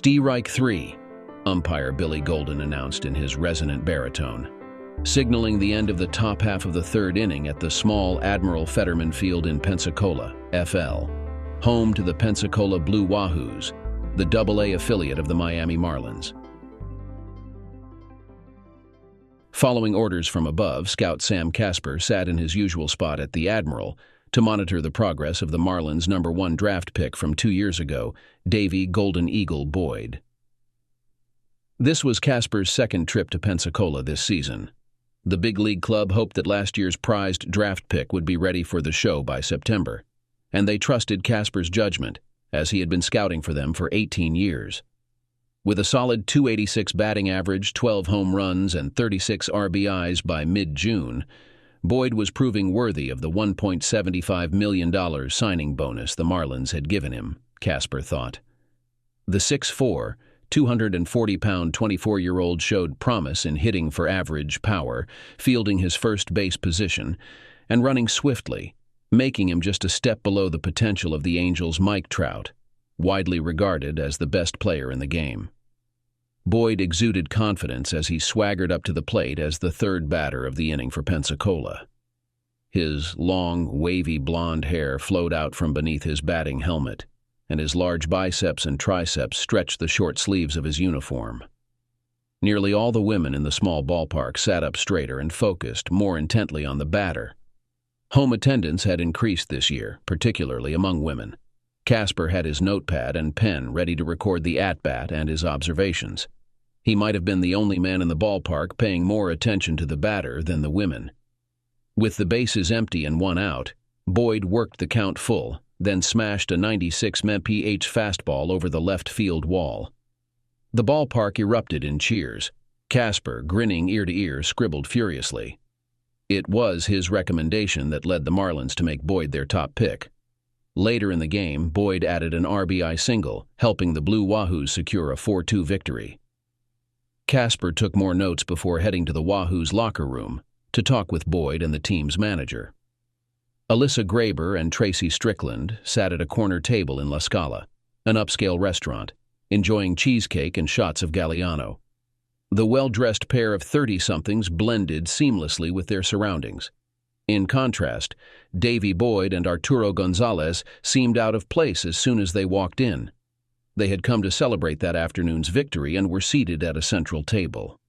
Strike 3, umpire Billy Golden announced in his resonant baritone, signaling the end of the top half of the third inning at the small Admiral Fetterman Field in Pensacola, FL, home to the Pensacola Blue Wahoos, the AA affiliate of the Miami Marlins. Following orders from above, Scout Sam Casper sat in his usual spot at the Admiral to monitor the progress of the Marlins' #1 draft pick from 2 years ago, Davey Golden Eagle Boyd. This was Casper's second trip to Pensacola this season. The big league club hoped that last year's prized draft pick would be ready for the show by September, and they trusted Casper's judgment, as he had been scouting for them for 18 years. With a solid .286 batting average, 12 home runs, and 36 RBIs by mid-June, Boyd was proving worthy of the $1.75 million signing bonus the Marlins had given him, Casper thought. The 6'4", 240-pound 24-year-old showed promise in hitting for average power, fielding his first base position, and running swiftly, making him just a step below the potential of the Angels' Mike Trout, widely regarded as the best player in the game. Boyd exuded confidence as he swaggered up to the plate as the third batter of the inning for Pensacola. His long, wavy blonde hair flowed out from beneath his batting helmet, and his large biceps and triceps stretched the short sleeves of his uniform. Nearly all the women in the small ballpark sat up straighter and focused more intently on the batter. Home attendance had increased this year, particularly among women. Casper had his notepad and pen ready to record the at-bat and his observations. He might have been the only man in the ballpark paying more attention to the batter than the women. With the bases empty and 1 out, Boyd worked the count full, then smashed a 96 mph fastball over the left field wall. The ballpark erupted in cheers. Casper, grinning ear to ear, scribbled furiously. It was his recommendation that led the Marlins to make Boyd their top pick. Later in the game, Boyd added an RBI single, helping the Blue Wahoos secure a 4-2 victory. Casper took more notes before heading to the Wahoos' locker room to talk with Boyd and the team's manager. Alyssa Graber and Tracy Strickland sat at a corner table in La Scala, an upscale restaurant, enjoying cheesecake and shots of Galliano. The well-dressed pair of 30-somethings blended seamlessly with their surroundings. In contrast, Davey Boyd and Arturo Gonzalez seemed out of place as soon as they walked in. They had come to celebrate that afternoon's victory and were seated at a central table.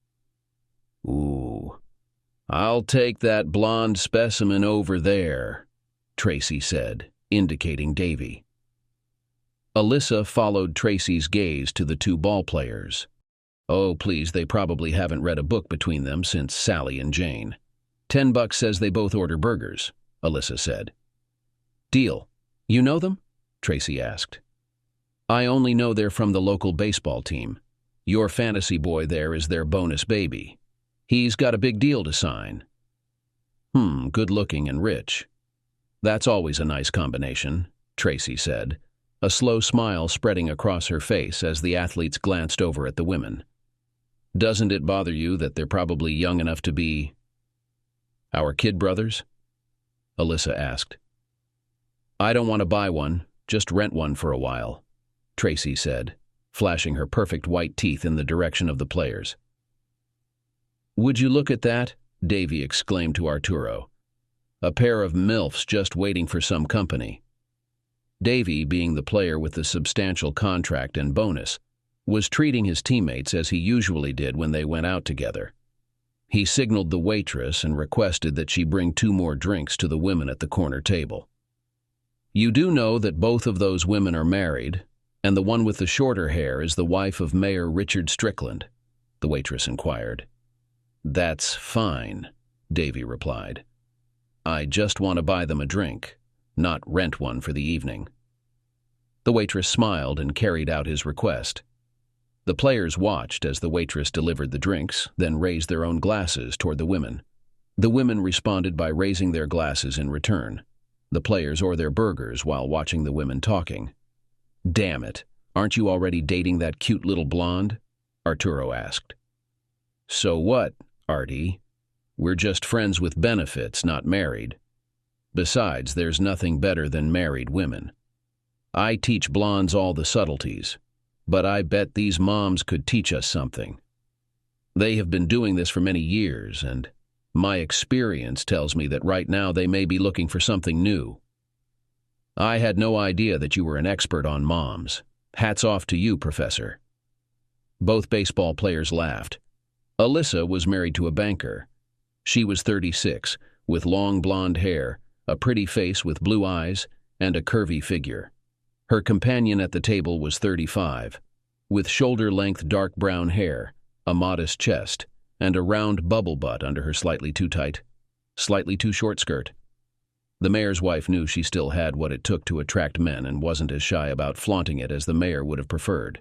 "Ooh, I'll take that blonde specimen over there," Tracy said, indicating Davey. Alyssa followed Tracy's gaze to the two ballplayers. "Oh, please, they probably haven't read a book between them since Sally and Jane. $10 says they both order burgers," Alyssa said. "Deal. You know them?" Tracy asked. "I only know they're from the local baseball team. Your fantasy boy there is their bonus baby. He's got a big deal to sign." Good-looking and rich. "That's always a nice combination," Tracy said, a slow smile spreading across her face as the athletes glanced over at the women. "Doesn't it bother you that they're probably young enough to be our kid brothers?" Alyssa asked. "I don't want to buy one, just rent one for a while," Tracy said, flashing her perfect white teeth in the direction of the players. "Would you look at that?" Davey exclaimed to Arturo. "A pair of MILFs just waiting for some company." Davey, being the player with the substantial contract and bonus, was treating his teammates as he usually did when they went out together. He signaled the waitress and requested that she bring 2 more drinks to the women at the corner table. "You do know that both of those women are married, and the one with the shorter hair is the wife of Mayor Richard Strickland?" the waitress inquired. "That's fine," Davey replied. "I just want to buy them a drink, not rent one for the evening." The waitress smiled and carried out his request. The players watched as the waitress delivered the drinks, then raised their own glasses toward the women. The women responded by raising their glasses in return. The players or their burgers while watching the women talking. "Damn it, aren't you already dating that cute little blonde?" Arturo asked. "So what, Artie? We're just friends with benefits, not married. Besides, there's nothing better than married women. I teach blondes all the subtleties. but I bet these moms could teach us something. They have been doing this for many years, and my experience tells me that right now they may be looking for something new. I had no idea that you were an expert on moms. Hats off to you, Professor." Both baseball players laughed. Alyssa was married to a banker. She was 36, with long blonde hair, a pretty face with blue eyes, and a curvy figure. Her companion at the table was 35, with shoulder-length dark brown hair, a modest chest, and a round bubble butt under her slightly too short skirt. The mayor's wife knew she still had what it took to attract men and wasn't as shy about flaunting it as the mayor would have preferred.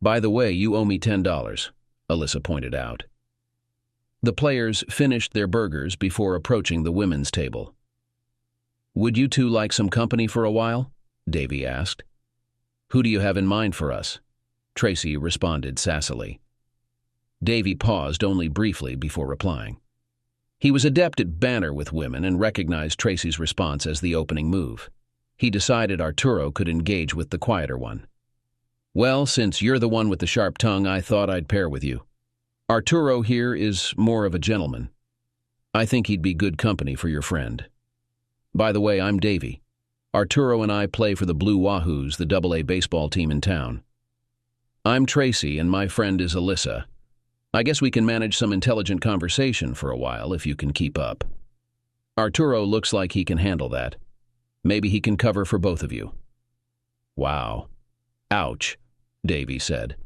"By the way, you owe me $10, Alyssa pointed out. The players finished their burgers before approaching the women's table. "Would you two like some company for a while?" Davey asked. "Who do you have in mind for us?" Tracy responded sassily. Davey paused only briefly before replying. He was adept at banter with women and recognized Tracy's response as the opening move. He decided Arturo could engage with the quieter one. "Well, since you're the one with the sharp tongue, I thought I'd pair with you. Arturo here is more of a gentleman. I think he'd be good company for your friend. By the way, I'm Davey. Arturo and I play for the Blue Wahoos, the AA baseball team in town. I'm Tracy, and my friend is Alyssa. I guess we can manage some intelligent conversation for a while if you can keep up. Arturo looks like he can handle that. Maybe he can cover for both of you." "Wow. Ouch," Davey said.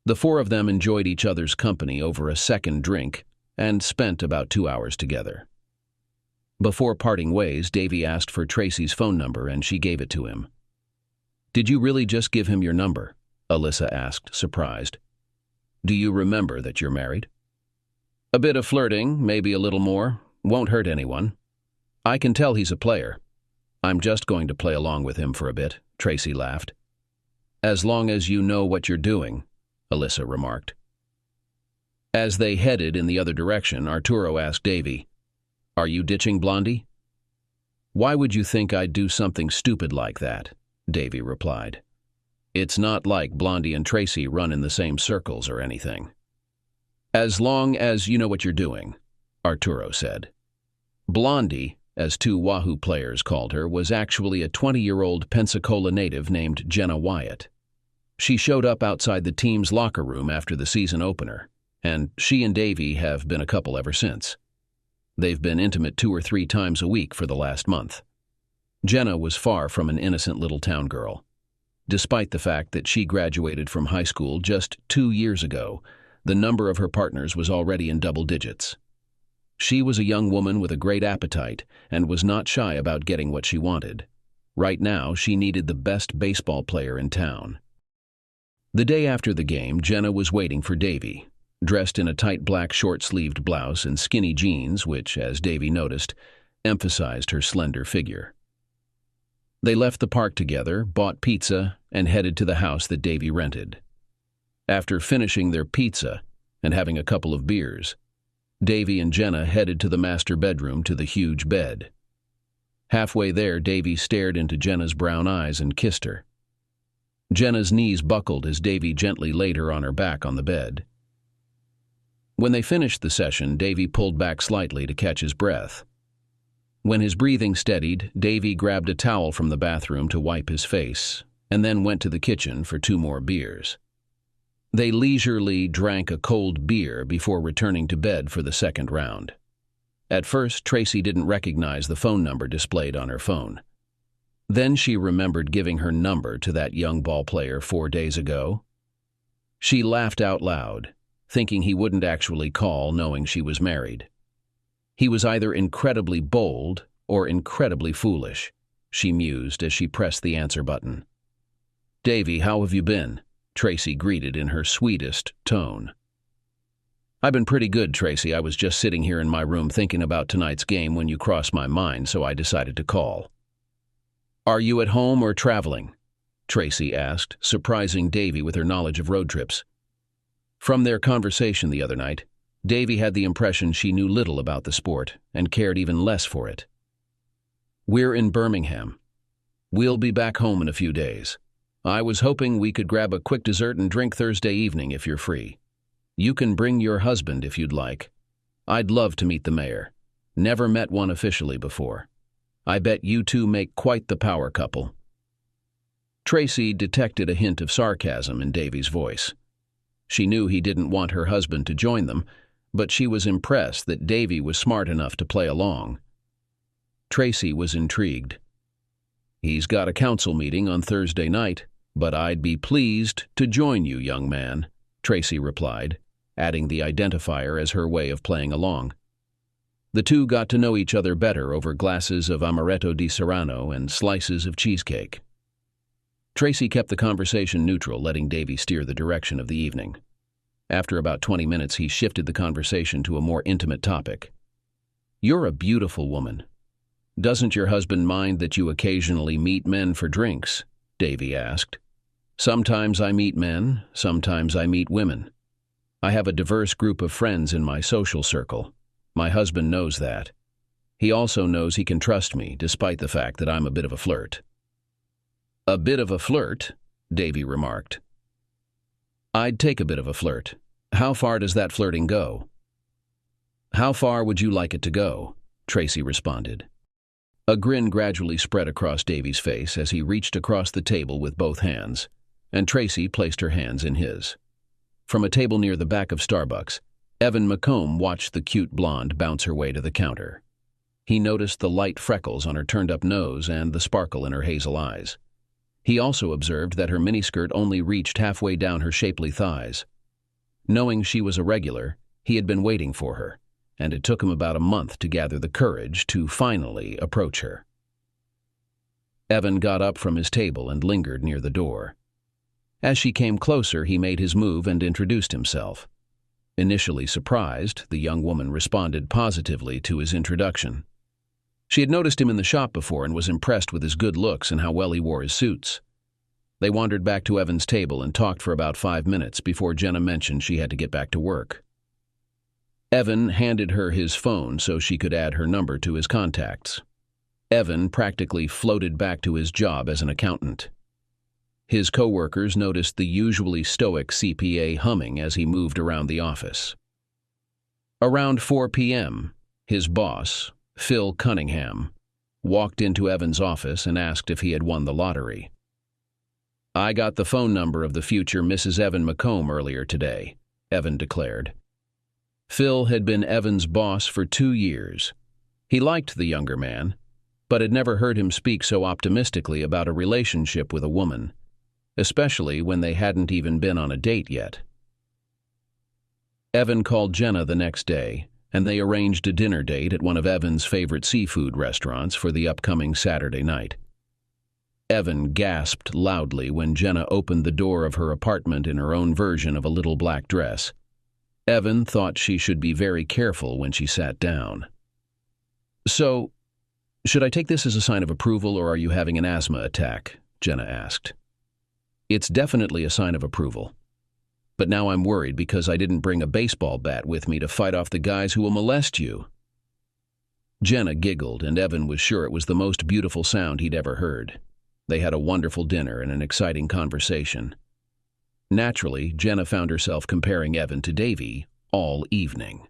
The four of them enjoyed each other's company over a second drink and spent about 2 hours together. Before parting ways, Davey asked for Tracy's phone number and she gave it to him. "Did you really just give him your number?" Alyssa asked, surprised. "Do you remember that you're married?" "A bit of flirting, maybe a little more. Won't hurt anyone. I can tell he's a player. I'm just going to play along with him for a bit," Tracy laughed. "As long as you know what you're doing," Alyssa remarked. As they headed in the other direction, Arturo asked Davey, "Are you ditching Blondie?" "Why would you think I'd do something stupid like that?" Davey replied. "It's not like Blondie and Tracy run in the same circles or anything." "As long as you know what you're doing," Arturo said. Blondie, as two Wahoo players called her, was actually a 20-year-old Pensacola native named Jenna Wyatt. She showed up outside the team's locker room after the season opener, and she and Davey have been a couple ever since. They've been intimate 2 or 3 times a week for the last month. Jenna was far from an innocent little town girl. Despite the fact that she graduated from high school just 2 years ago, the number of her partners was already in double digits. She was a young woman with a great appetite and was not shy about getting what she wanted. Right now, she needed the best baseball player in town. The day after the game, Jenna was waiting for Davey, dressed in a tight black short-sleeved blouse and skinny jeans which, as Davey noticed, emphasized her slender figure. They left the park together, bought pizza, and headed to the house that Davey rented. After finishing their pizza and having a couple of beers, Davey and Jenna headed to the master bedroom to the huge bed. Halfway there, Davey stared into Jenna's brown eyes and kissed her. Jenna's knees buckled as Davey gently laid her on her back on the bed. When they finished the session, Davey pulled back slightly to catch his breath. When his breathing steadied, Davey grabbed a towel from the bathroom to wipe his face, and then went to the kitchen for 2 more beers. They leisurely drank a cold beer before returning to bed for the second round. At first, Tracy didn't recognize the phone number displayed on her phone. Then she remembered giving her number to that young ball player 4 days ago. She laughed out loud, thinking he wouldn't actually call, knowing she was married. He was either incredibly bold or incredibly foolish, she mused as she pressed the answer button. "Davey, how have you been?" Tracy greeted in her sweetest tone. "I've been pretty good, Tracy. I was just sitting here in my room thinking about tonight's game when you crossed my mind, so I decided to call." "Are you at home or traveling?" Tracy asked, surprising Davey with her knowledge of road trips. From their conversation the other night, Davey had the impression she knew little about the sport and cared even less for it. "We're in Birmingham. We'll be back home in a few days." I was hoping we could grab a quick dessert and drink Thursday evening if you're free. You can bring your husband if you'd like. I'd love to meet the mayor. Never met one officially before. I bet you two make quite the power couple." Tracy detected a hint of sarcasm in Davey's voice. She knew he didn't want her husband to join them, but she was impressed that Davey was smart enough to play along. Tracy was intrigued. "He's got a council meeting on Thursday night, but I'd be pleased to join you, young man," Tracy replied, adding the identifier as her way of playing along. The two got to know each other better over glasses of amaretto di Serrano and slices of cheesecake. Tracy kept the conversation neutral, letting Davey steer the direction of the evening. After about 20 minutes, he shifted the conversation to a more intimate topic. "You're a beautiful woman. Doesn't your husband mind that you occasionally meet men for drinks?" Davey asked. "Sometimes I meet men, sometimes I meet women. I have a diverse group of friends in my social circle. My husband knows that. He also knows he can trust me, despite the fact that I'm a bit of a flirt." "A bit of a flirt?" Davey remarked. "I'd take a bit of a flirt. How far does that flirting go?" "How far would you like it to go?" Tracy responded. A grin gradually spread across Davey's face as he reached across the table with both hands, and Tracy placed her hands in his. From a table near the back of Starbucks, Evan McComb watched the cute blonde bounce her way to the counter. He noticed the light freckles on her turned-up nose and the sparkle in her hazel eyes. He also observed that her miniskirt only reached halfway down her shapely thighs. Knowing she was a regular, he had been waiting for her, and it took him about a month to gather the courage to finally approach her. Evan got up from his table and lingered near the door. As she came closer, he made his move and introduced himself. Initially surprised, the young woman responded positively to his introduction. She had noticed him in the shop before and was impressed with his good looks and how well he wore his suits. They wandered back to Evan's table and talked for about 5 minutes before Jenna mentioned she had to get back to work. Evan handed her his phone so she could add her number to his contacts. Evan practically floated back to his job as an accountant. His co-workers noticed the usually stoic CPA humming as he moved around the office. Around 4 p.m., his boss, Phil Cunningham, walked into Evan's office and asked if he had won the lottery. "I got the phone number of the future Mrs. Evan McComb earlier today," Evan declared. Phil had been Evan's boss for 2 years. He liked the younger man, but had never heard him speak so optimistically about a relationship with a woman, especially when they hadn't even been on a date yet. Evan called Jenna the next day, and they arranged a dinner date at one of Evan's favorite seafood restaurants for the upcoming Saturday night. Evan gasped loudly when Jenna opened the door of her apartment in her own version of a little black dress. Evan thought she should be very careful when she sat down. "So, should I take this as a sign of approval, or are you having an asthma attack?" Jenna asked. "It's definitely a sign of approval. But now I'm worried because I didn't bring a baseball bat with me to fight off the guys who will molest you." Jenna giggled, and Evan was sure it was the most beautiful sound he'd ever heard. They had a wonderful dinner and an exciting conversation. Naturally, Jenna found herself comparing Evan to Davey all evening.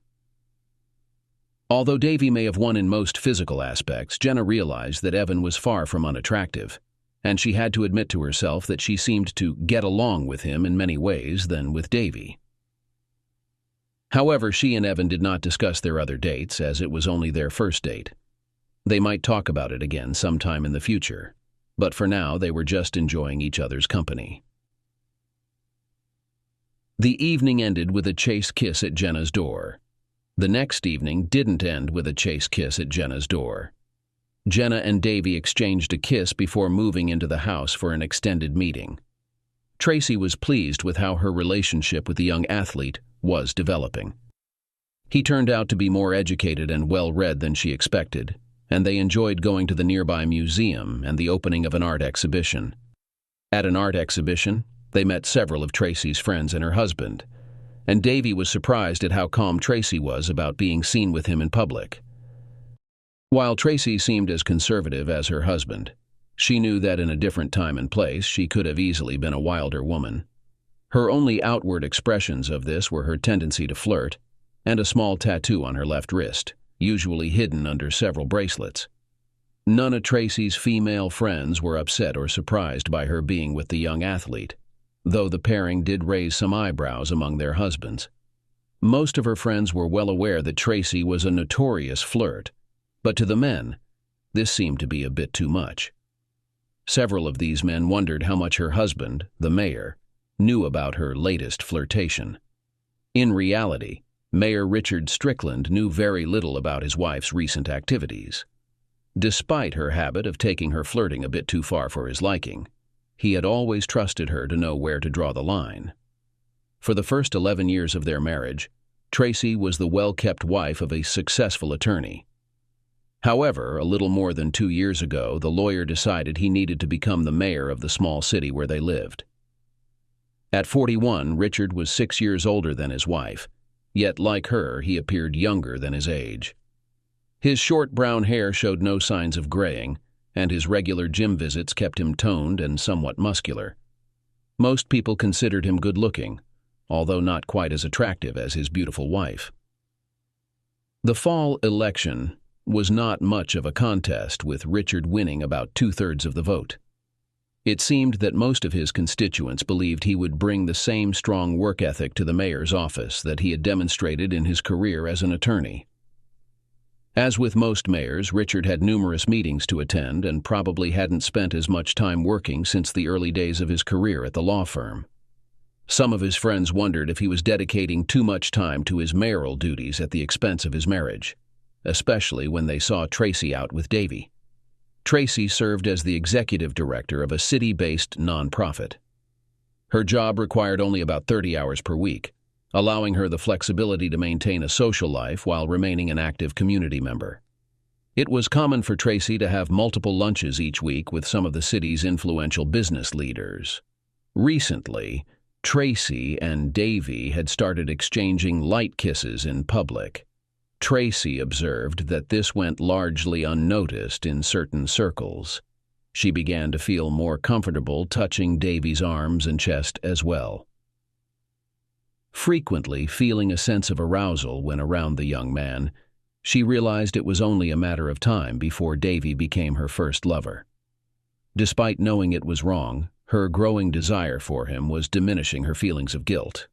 Although Davey may have won in most physical aspects, Jenna realized that Evan was far from unattractive, and she had to admit to herself that she seemed to get along with him in many ways than with Davey. However, she and Evan did not discuss their other dates, as it was only their first date. They might talk about it again sometime in the future, but for now they were just enjoying each other's company. The evening ended with a chaste kiss at Jenna's door. The next evening didn't end with a chaste kiss at Jenna's door. Jenna and Davey exchanged a kiss before moving into the house for an extended meeting. Tracy was pleased with how her relationship with the young athlete was developing. He turned out to be more educated and well-read than she expected, and they enjoyed going to the nearby museum and the opening of an art exhibition. At an art exhibition, they met several of Tracy's friends and her husband, and Davey was surprised at how calm Tracy was about being seen with him in public. While Tracy seemed as conservative as her husband, She knew that in a different time and place she could have easily been a wilder woman. Her only outward expressions of this were her tendency to flirt and a small tattoo on her left wrist, usually hidden under several bracelets. None of Tracy's female friends were upset or surprised by her being with the young athlete, though the pairing did raise some eyebrows among their husbands. Most of her friends were well aware that Tracy was a notorious flirt, but to the men, this seemed to be a bit too much. Several of these men wondered how much her husband, the mayor, knew about her latest flirtation. In reality, Mayor Richard Strickland knew very little about his wife's recent activities. Despite her habit of taking her flirting a bit too far for his liking, he had always trusted her to know where to draw the line. For the first 11 years of their marriage, Tracy was the well-kept wife of a successful attorney. However, a little more than 2 years ago, the lawyer decided he needed to become the mayor of the small city where they lived. At 41, Richard was 6 years older than his wife, yet like her, he appeared younger than his age. His short brown hair showed no signs of graying, and his regular gym visits kept him toned and somewhat muscular. Most people considered him good-looking, although not quite as attractive as his beautiful wife. The fall election was not much of a contest, with Richard winning about 2/3 of the vote. It seemed that most of his constituents believed he would bring the same strong work ethic to the mayor's office that he had demonstrated in his career as an attorney. As with most mayors, Richard had numerous meetings to attend and probably hadn't spent as much time working since the early days of his career at the law firm. Some of his friends wondered if he was dedicating too much time to his mayoral duties at the expense of his marriage, especially when they saw Tracy out with Davey. Tracy served as the executive director of a city-based nonprofit. Her job required only about 30 hours per week, allowing her the flexibility to maintain a social life while remaining an active community member. It was common for Tracy to have multiple lunches each week with some of the city's influential business leaders. Recently, Tracy and Davey had started exchanging light kisses in public. Tracy observed that this went largely unnoticed in certain circles. She began to feel more comfortable touching Davey's arms and chest as well. Frequently feeling a sense of arousal when around the young man, she realized it was only a matter of time before Davey became her first lover. Despite knowing it was wrong, her growing desire for him was diminishing her feelings of guilt.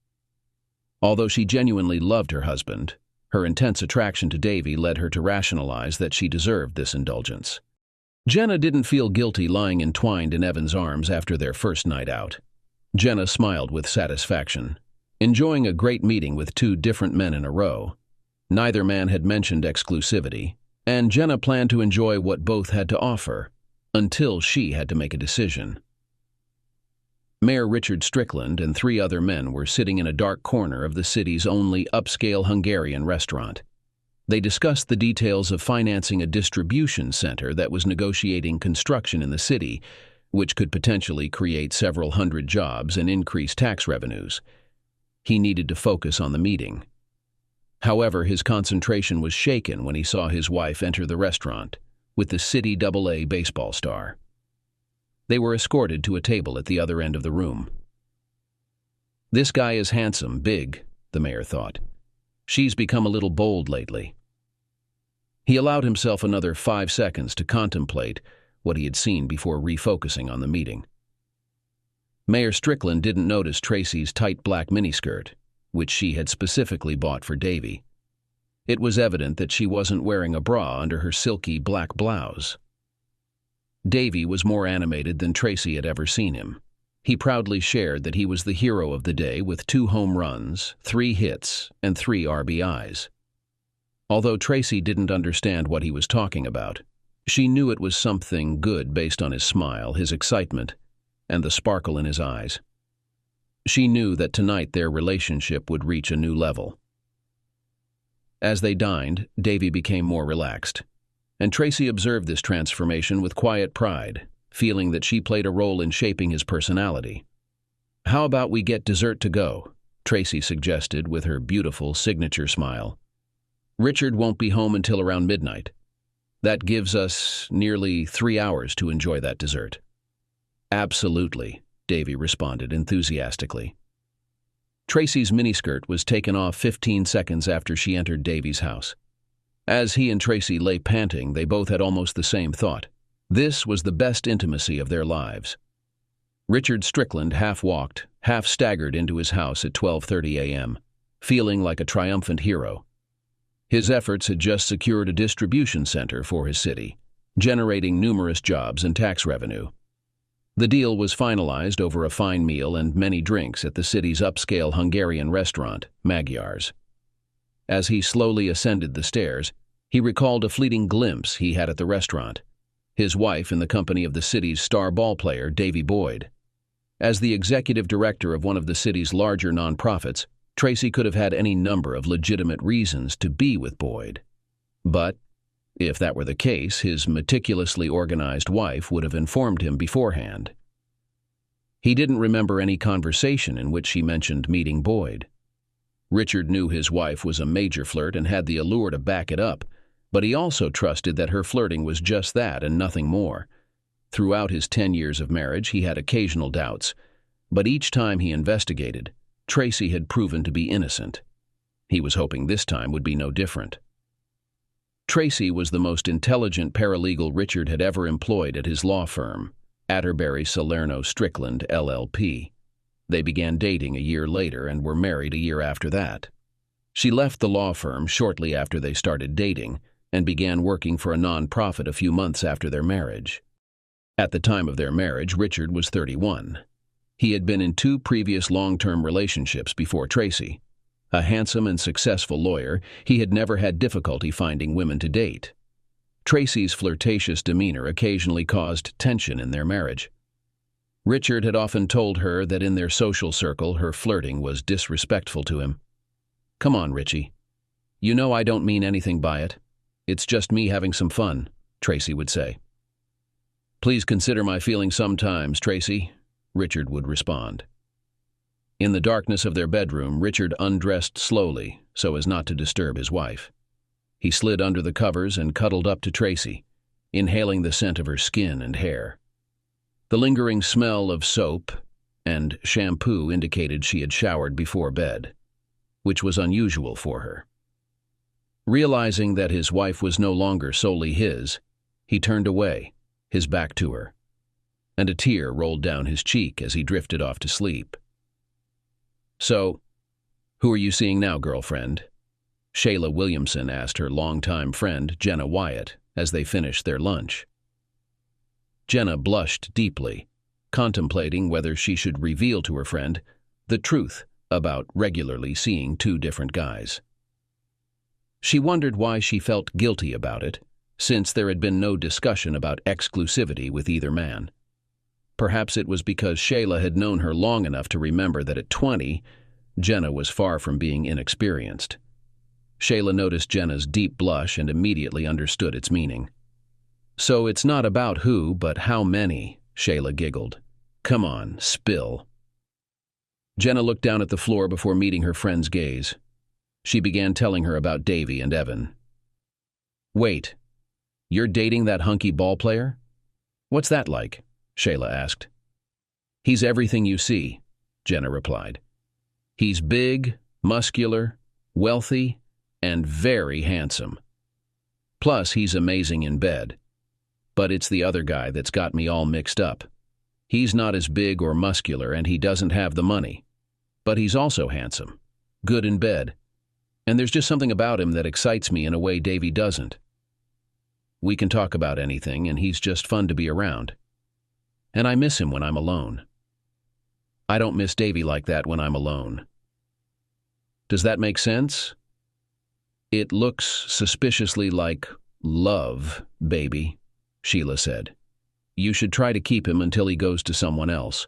Although she genuinely loved her husband, her intense attraction to Davey led her to rationalize that she deserved this indulgence. Jenna didn't feel guilty lying entwined in Evan's arms after their first night out. Jenna smiled with satisfaction, enjoying a great meeting with 2 different men in a row. Neither man had mentioned exclusivity, and Jenna planned to enjoy what both had to offer, until she had to make a decision. Mayor Richard Strickland and 3 other men were sitting in a dark corner of the city's only upscale Hungarian restaurant. They discussed the details of financing a distribution center that was negotiating construction in the city, which could potentially create several hundred jobs and increase tax revenues. He needed to focus on the meeting. However, his concentration was shaken when he saw his wife enter the restaurant with the City AA baseball star. They were escorted to a table at the other end of the room. "This guy is handsome, big," the mayor thought. "She's become a little bold lately." He allowed himself another 5 seconds to contemplate what he had seen before refocusing on the meeting. Mayor Strickland didn't notice Tracy's tight black miniskirt, which she had specifically bought for Davey. It was evident that she wasn't wearing a bra under her silky black blouse. Davey was more animated than Tracy had ever seen him. He proudly shared that he was the hero of the day with 2 home runs, 3 hits, and 3 RBIs. Although Tracy didn't understand what he was talking about, she knew it was something good based on his smile, his excitement, and the sparkle in his eyes. She knew that tonight their relationship would reach a new level. As they dined, Davey became more relaxed, and Tracy observed this transformation with quiet pride, feeling that she played a role in shaping his personality. "How about we get dessert to go?" Tracy suggested with her beautiful signature smile. "Richard won't be home until around midnight." That gives us nearly 3 hours to enjoy that dessert. Absolutely, Davey responded enthusiastically. Tracy's miniskirt was taken off 15 seconds after she entered Davey's house. As he and Tracy lay panting, they both had almost the same thought. This was the best intimacy of their lives. Richard Strickland half-walked, half-staggered into his house at 12:30 a.m., feeling like a triumphant hero. His efforts had just secured a distribution center for his city, generating numerous jobs and tax revenue. The deal was finalized over a fine meal and many drinks at the city's upscale Hungarian restaurant, Magyar's. As he slowly ascended the stairs, he recalled a fleeting glimpse he had at the restaurant, his wife in the company of the city's star ballplayer, Davey Boyd. As the executive director of one of the city's larger nonprofits, Tracy could have had any number of legitimate reasons to be with Boyd. But, if that were the case, his meticulously organized wife would have informed him beforehand. He didn't remember any conversation in which she mentioned meeting Boyd. Richard knew his wife was a major flirt and had the allure to back it up, but he also trusted that her flirting was just that and nothing more. Throughout his 10 years of marriage, he had occasional doubts, but each time he investigated, Tracy had proven to be innocent. He was hoping this time would be no different. Tracy was the most intelligent paralegal Richard had ever employed at his law firm, Atterbury Salerno Strickland, LLP. They began dating a year later and were married a year after that. She left the law firm shortly after they started dating and began working for a non-profit a few months after their marriage. At the time of their marriage, Richard was 31. He had been in 2 previous long-term relationships before Tracy. A handsome and successful lawyer, he had never had difficulty finding women to date. Tracy's flirtatious demeanor occasionally caused tension in their marriage. Richard had often told her that in their social circle her flirting was disrespectful to him. "Come on, Richie. You know I don't mean anything by it. It's just me having some fun," Tracy would say. "Please consider my feelings sometimes, Tracy," Richard would respond. In the darkness of their bedroom, Richard undressed slowly so as not to disturb his wife. He slid under the covers and cuddled up to Tracy, inhaling the scent of her skin and hair. The lingering smell of soap and shampoo indicated she had showered before bed, which was unusual for her. Realizing that his wife was no longer solely his, he turned away, his back to her, and a tear rolled down his cheek as he drifted off to sleep. "So, who are you seeing now, girlfriend?" Shayla Williamson asked her longtime friend, Jenna Wyatt, as they finished their lunch. Jenna blushed deeply, contemplating whether she should reveal to her friend the truth about regularly seeing 2 different guys. She wondered why she felt guilty about it, since there had been no discussion about exclusivity with either man. Perhaps it was because Shayla had known her long enough to remember that at 20, Jenna was far from being inexperienced. Shayla noticed Jenna's deep blush and immediately understood its meaning. "So it's not about who, but how many," Shayla giggled. "Come on, spill." Jenna looked down at the floor before meeting her friend's gaze. She began telling her about Davey and Evan. "Wait, you're dating that hunky ball player? What's that like?" Shayla asked. "He's everything you see," Jenna replied. "He's big, muscular, wealthy, and very handsome. Plus, he's amazing in bed. But it's the other guy that's got me all mixed up. He's not as big or muscular and he doesn't have the money. But he's also handsome, good in bed. And there's just something about him that excites me in a way Davey doesn't. We can talk about anything and he's just fun to be around. And I miss him when I'm alone. I don't miss Davey like that when I'm alone. Does that make sense? It looks suspiciously like love, baby," Sheila said. "You should try to keep him until he goes to someone else.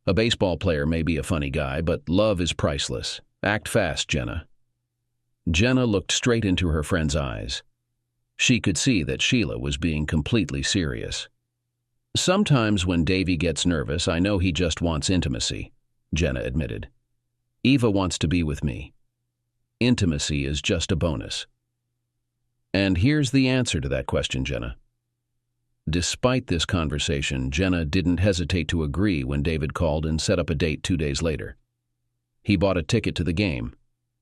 A baseball player may be a funny guy, but love is priceless. Act fast, Jenna." Jenna looked straight into her friend's eyes. She could see that Sheila was being completely serious. "Sometimes when Davey gets nervous, I know he just wants intimacy," Jenna admitted. "Eva wants to be with me. Intimacy is just a bonus." And here's the answer to that question, Jenna. Despite this conversation, Jenna didn't hesitate to agree when David called and set up a date 2 days later. He bought a ticket to the game,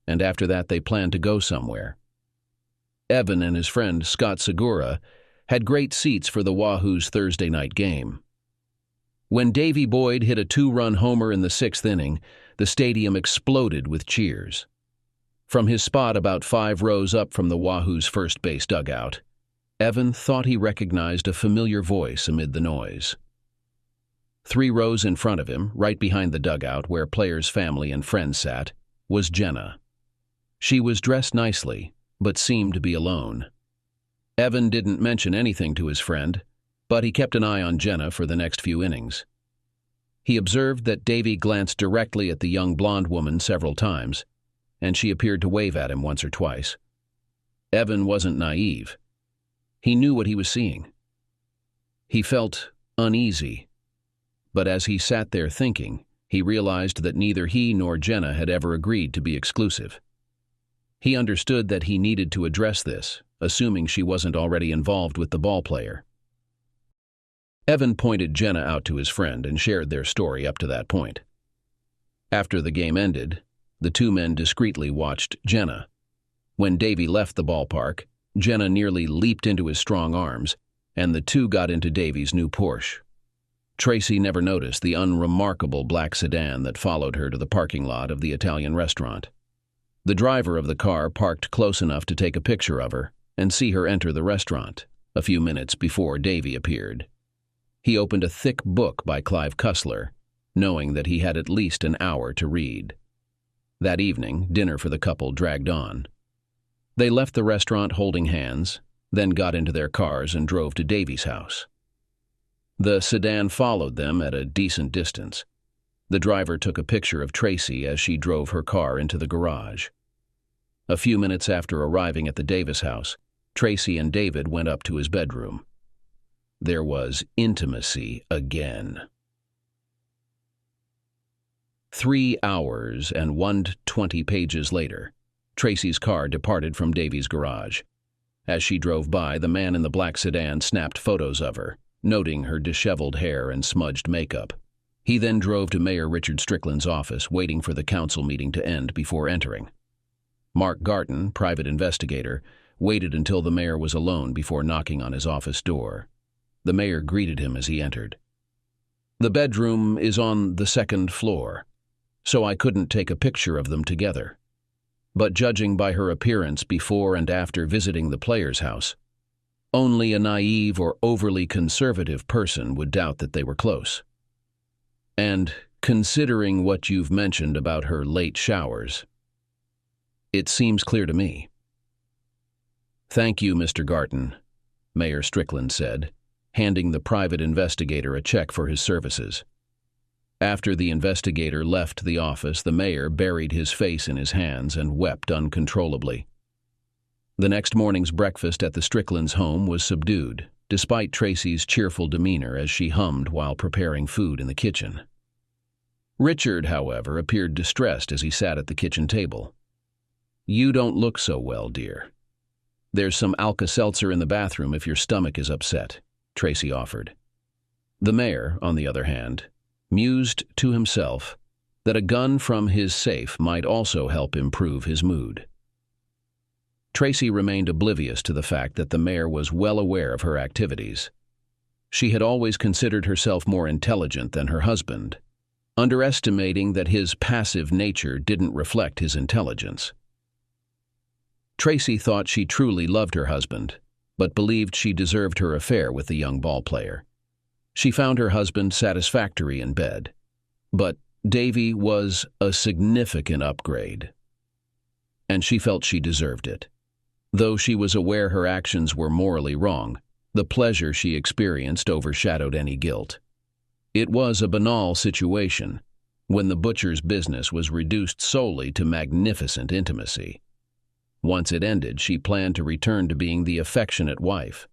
and after that they planned to go somewhere. Evan and his friend Scott Segura had great seats for the Wahoo's Thursday night game. When Davey Boyd hit a 2-run homer in the 6th inning, the stadium exploded with cheers. From his spot about 5 rows up from the Wahoo's first base dugout, Evan thought he recognized a familiar voice amid the noise. 3 rows in front of him, right behind the dugout where players' family and friends sat, was Jenna. She was dressed nicely, but seemed to be alone. Evan didn't mention anything to his friend, but he kept an eye on Jenna for the next few innings. He observed that Davey glanced directly at the young blonde woman several times, and she appeared to wave at him once or twice. Evan wasn't naive. He knew what he was seeing. He felt uneasy, but as he sat there thinking, he realized that neither he nor Jenna had ever agreed to be exclusive. He understood that he needed to address this, assuming she wasn't already involved with the ballplayer. Evan pointed Jenna out to his friend and shared their story up to that point. After the game ended, the 2 men discreetly watched Jenna. When Davey left the ballpark, Jenna nearly leaped into his strong arms, and the 2 got into Davey's new Porsche. Tracy never noticed the unremarkable black sedan that followed her to the parking lot of the Italian restaurant. The driver of the car parked close enough to take a picture of her and see her enter the restaurant, a few minutes before Davey appeared. He opened a thick book by Clive Cussler, knowing that he had at least an hour to read. That evening, dinner for the couple dragged on. They left the restaurant holding hands, then got into their cars and drove to Davey's house. The sedan followed them at a decent distance. The driver took a picture of Tracy as she drove her car into the garage. A few minutes after arriving at the Davis house, Tracy and David went up to his bedroom. There was intimacy again. 3 hours and 120 pages later, Tracy's car departed from Davey's garage. As she drove by, the man in the black sedan snapped photos of her, noting her disheveled hair and smudged makeup. He then drove to Mayor Richard Strickland's office, waiting for the council meeting to end before entering. Mark Garton, private investigator, waited until the mayor was alone before knocking on his office door. The mayor greeted him as he entered. "The bedroom is on the 2nd floor, so I couldn't take a picture of them together. But judging by her appearance before and after visiting the player's house, only a naive or overly conservative person would doubt that they were close. And considering what you've mentioned about her late showers, it seems clear to me." "Thank you, Mr. Garton," Mayor Strickland said, handing the private investigator a check for his services. After the investigator left the office, the mayor buried his face in his hands and wept uncontrollably. The next morning's breakfast at the Stricklands' home was subdued, despite Tracy's cheerful demeanor as she hummed while preparing food in the kitchen. Richard, however, appeared distressed as he sat at the kitchen table. "You don't look so well, dear. There's some Alka-Seltzer in the bathroom if your stomach is upset," Tracy offered. The mayor, on the other hand, mused to himself that a gun from his safe might also help improve his mood. Tracy remained oblivious to the fact that the mayor was well aware of her activities. She had always considered herself more intelligent than her husband, underestimating that his passive nature didn't reflect his intelligence. Tracy thought she truly loved her husband, but believed she deserved her affair with the young ballplayer. She found her husband satisfactory in bed, but Davey was a significant upgrade, and she felt she deserved it. Though she was aware her actions were morally wrong, the pleasure she experienced overshadowed any guilt. It was a banal situation when the butcher's business was reduced solely to magnificent intimacy. Once it ended, she planned to return to being the affectionate wife.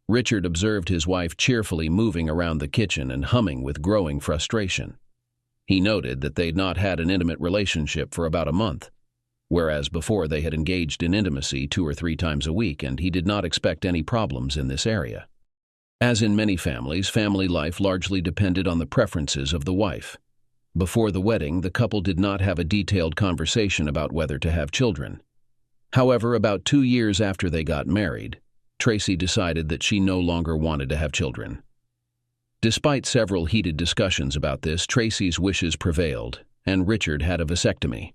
Richard observed his wife cheerfully moving around the kitchen and humming with growing frustration. He noted that they'd not had an intimate relationship for about a month. whereas before they had engaged in intimacy 2 or 3 times a week, and he did not expect any problems in this area. As in many families, family life largely depended on the preferences of the wife. Before the wedding, the couple did not have a detailed conversation about whether to have children. However, about 2 years after they got married, Tracy decided that she no longer wanted to have children. Despite several heated discussions about this, Tracy's wishes prevailed, and Richard had a vasectomy.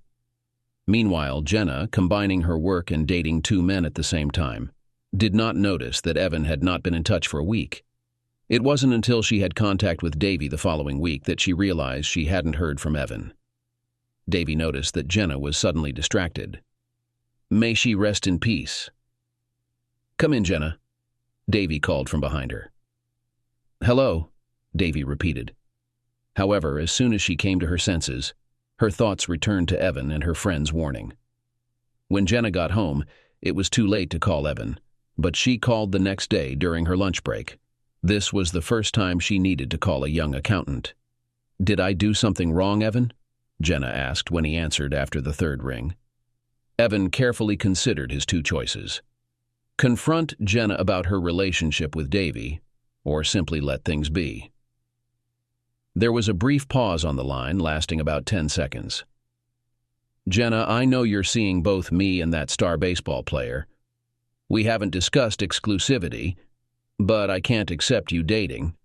Meanwhile, Jenna, combining her work and dating 2 men at the same time, did not notice that Evan had not been in touch for a week. It wasn't until she had contact with Davey the following week that she realized she hadn't heard from Evan. Davey noticed that Jenna was suddenly distracted. "May she rest in peace." "Come in, Jenna," Davey called from behind her. "Hello," Davey repeated. However, as soon as she came to her senses, her thoughts returned to Evan and her friend's warning. When Jenna got home, it was too late to call Evan, but she called the next day during her lunch break. This was the first time she needed to call a young accountant. "Did I do something wrong, Evan?" Jenna asked when he answered after the 3rd ring. Evan carefully considered his 2 choices. Confront Jenna about her relationship with Davey, or simply let things be. There was a brief pause on the line, lasting about 10 seconds. "Jenna, I know you're seeing both me and that star baseball player. We haven't discussed exclusivity, but I can't accept you dating.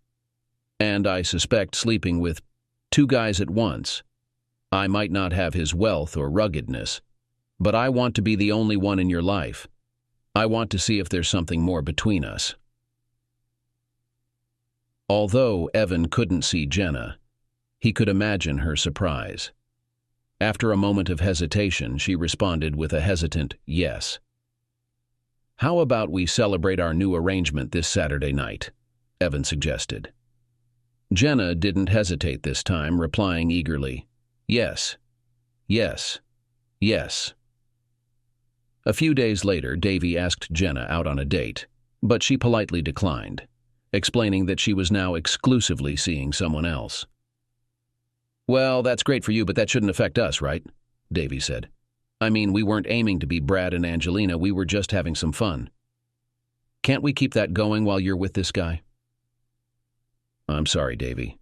And I suspect sleeping with 2 guys at once. I might not have his wealth or ruggedness, but I want to be the only one in your life. I want to see if there's something more between us." Although Evan couldn't see Jenna, he could imagine her surprise. After a moment of hesitation, she responded with a hesitant yes. "How about we celebrate our new arrangement this Saturday night?" Evan suggested. Jenna didn't hesitate this time, replying eagerly, "Yes, yes, yes." A few days later, Davey asked Jenna out on a date, but she politely declined, explaining that she was now exclusively seeing someone else. "Well, that's great for you, but that shouldn't affect us, right?" Davey said. "I mean, we weren't aiming to be Brad and Angelina, we were just having some fun. Can't we keep that going while you're with this guy?" "I'm sorry, Davey.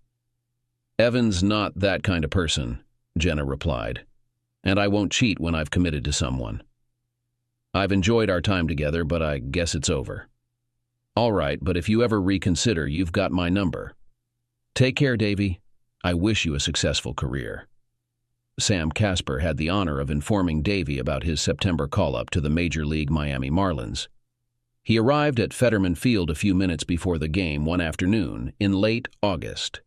Evan's not that kind of person," Jenna replied, "and I won't cheat when I've committed to someone. I've enjoyed our time together, but I guess it's over." "All right, but if you ever reconsider, you've got my number. Take care, Davey. I wish you a successful career." Sam Casper had the honor of informing Davey about his September call-up to the Major League Miami Marlins. He arrived at Fetterman Field a few minutes before the game one afternoon in late August.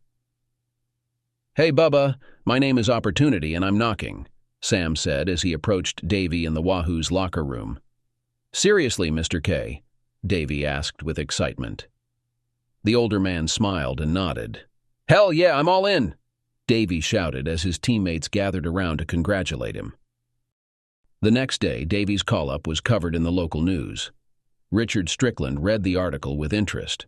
"Hey, Bubba, my name is Opportunity and I'm knocking," Sam said as he approached Davey in the Wahoo's locker room. "Seriously, Mr. K?" Davey asked with excitement. The older man smiled and nodded. "Hell yeah, I'm all in!" Davey shouted as his teammates gathered around to congratulate him. The next day, Davey's call-up was covered in the local news. Richard Strickland read the article with interest.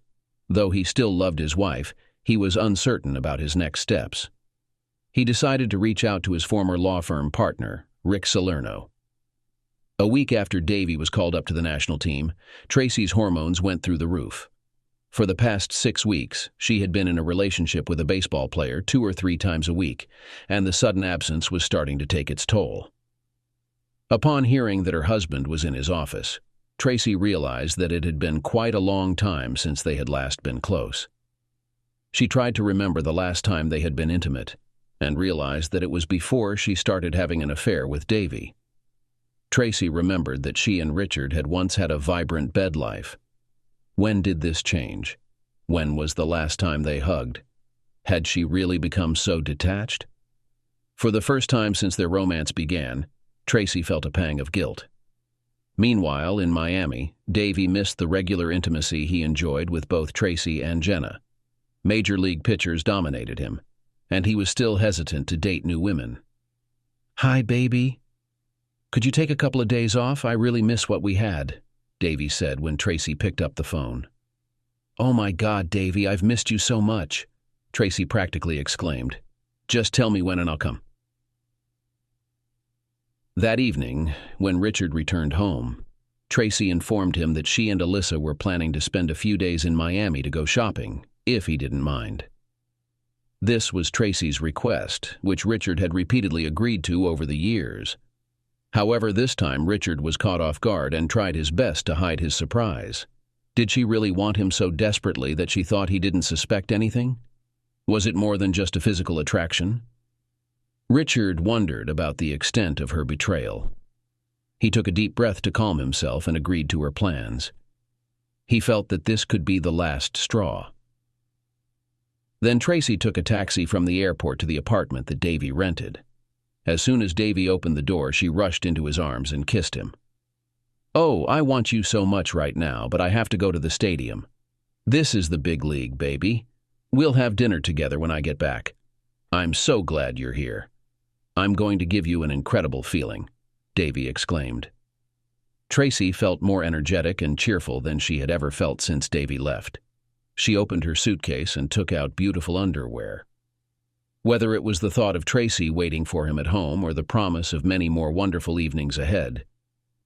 Though he still loved his wife, he was uncertain about his next steps. He decided to reach out to his former law firm partner, Rick Salerno. A week after Davey was called up to the national team, Tracy's hormones went through the roof. For the past 6 weeks, she had been in a relationship with a baseball player 2 or 3 times a week, and the sudden absence was starting to take its toll. Upon hearing that her husband was in his office, Tracy realized that it had been quite a long time since they had last been close. She tried to remember the last time they had been intimate, and realized that it was before she started having an affair with Davey. Tracy remembered that she and Richard had once had a vibrant bed life. When did this change? When was the last time they hugged? Had she really become so detached? For the first time since their romance began, Tracy felt a pang of guilt. Meanwhile, in Miami, Davey missed the regular intimacy he enjoyed with both Tracy and Jenna. Major league pitchers dominated him, and he was still hesitant to date new women. "Hi, baby. Could you take a couple of days off? I really miss what we had," Davey said when Tracy picked up the phone. "Oh my God, Davey, I've missed you so much," Tracy practically exclaimed. "Just tell me when and I'll come." That evening, when Richard returned home, Tracy informed him that she and Alyssa were planning to spend a few days in Miami to go shopping, if he didn't mind. This was Tracy's request, which Richard had repeatedly agreed to over the years. However, this time Richard was caught off guard and tried his best to hide his surprise. Did she really want him so desperately that she thought he didn't suspect anything? Was it more than just a physical attraction? Richard wondered about the extent of her betrayal. He took a deep breath to calm himself and agreed to her plans. He felt that this could be the last straw. Then Tracy took a taxi from the airport to the apartment that Davey rented. As soon as Davey opened the door, she rushed into his arms and kissed him. "Oh, I want you so much right now, but I have to go to the stadium. This is the big league, baby. We'll have dinner together when I get back. I'm so glad you're here. I'm going to give you an incredible feeling," Davey exclaimed. Tracy felt more energetic and cheerful than she had ever felt since Davey left. She opened her suitcase and took out beautiful underwear. Whether it was the thought of Tracy waiting for him at home or the promise of many more wonderful evenings ahead,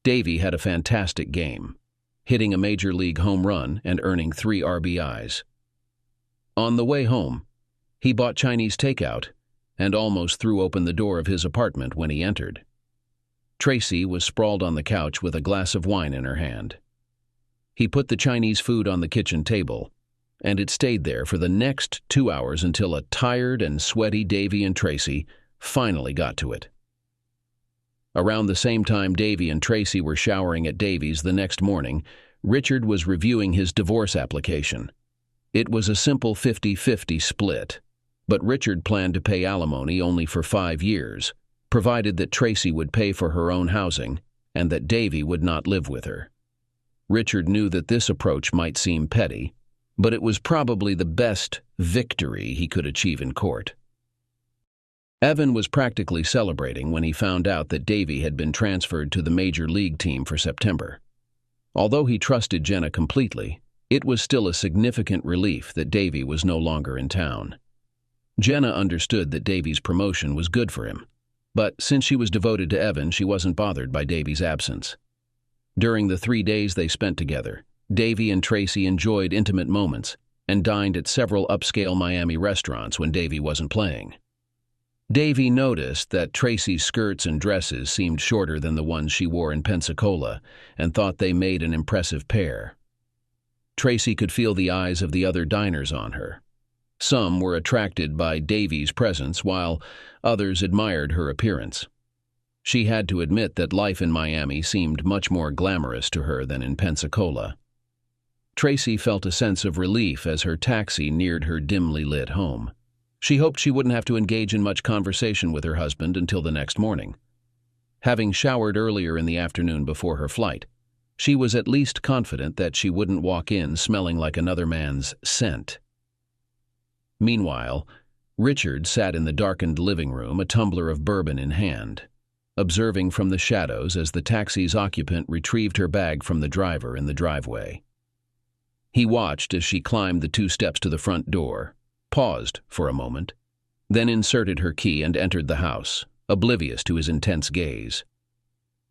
Davey had a fantastic game, hitting a major league home run and earning 3 RBIs. On the way home, he bought Chinese takeout and almost threw open the door of his apartment when he entered. Tracy was sprawled on the couch with a glass of wine in her hand. He put the Chinese food on the kitchen table, and it stayed there for the next 2 hours until a tired and sweaty Davey and Tracy finally got to it. Around the same time Davey and Tracy were showering at Davey's the next morning, Richard was reviewing his divorce application. It was a simple 50-50 split, but Richard planned to pay alimony only for 5 years, provided that Tracy would pay for her own housing and that Davey would not live with her. Richard knew that this approach might seem petty, but it was probably the best victory he could achieve in court. Evan was practically celebrating when he found out that Davey had been transferred to the major league team for September. Although he trusted Jenna completely, it was still a significant relief that Davey was no longer in town. Jenna understood that Davey's promotion was good for him, but since she was devoted to Evan, she wasn't bothered by Davey's absence. During the 3 days they spent together, Davey and Tracy enjoyed intimate moments and dined at several upscale Miami restaurants when Davey wasn't playing. Davey noticed that Tracy's skirts and dresses seemed shorter than the ones she wore in Pensacola and thought they made an impressive pair. Tracy could feel the eyes of the other diners on her. Some were attracted by Davey's presence while others admired her appearance. She had to admit that life in Miami seemed much more glamorous to her than in Pensacola. Tracy felt a sense of relief as her taxi neared her dimly lit home. She hoped she wouldn't have to engage in much conversation with her husband until the next morning. Having showered earlier in the afternoon before her flight, she was at least confident that she wouldn't walk in smelling like another man's scent. Meanwhile, Richard sat in the darkened living room, a tumbler of bourbon in hand, observing from the shadows as the taxi's occupant retrieved her bag from the driver in the driveway. He watched as she climbed the 2 steps to the front door, paused for a moment, then inserted her key and entered the house, oblivious to his intense gaze.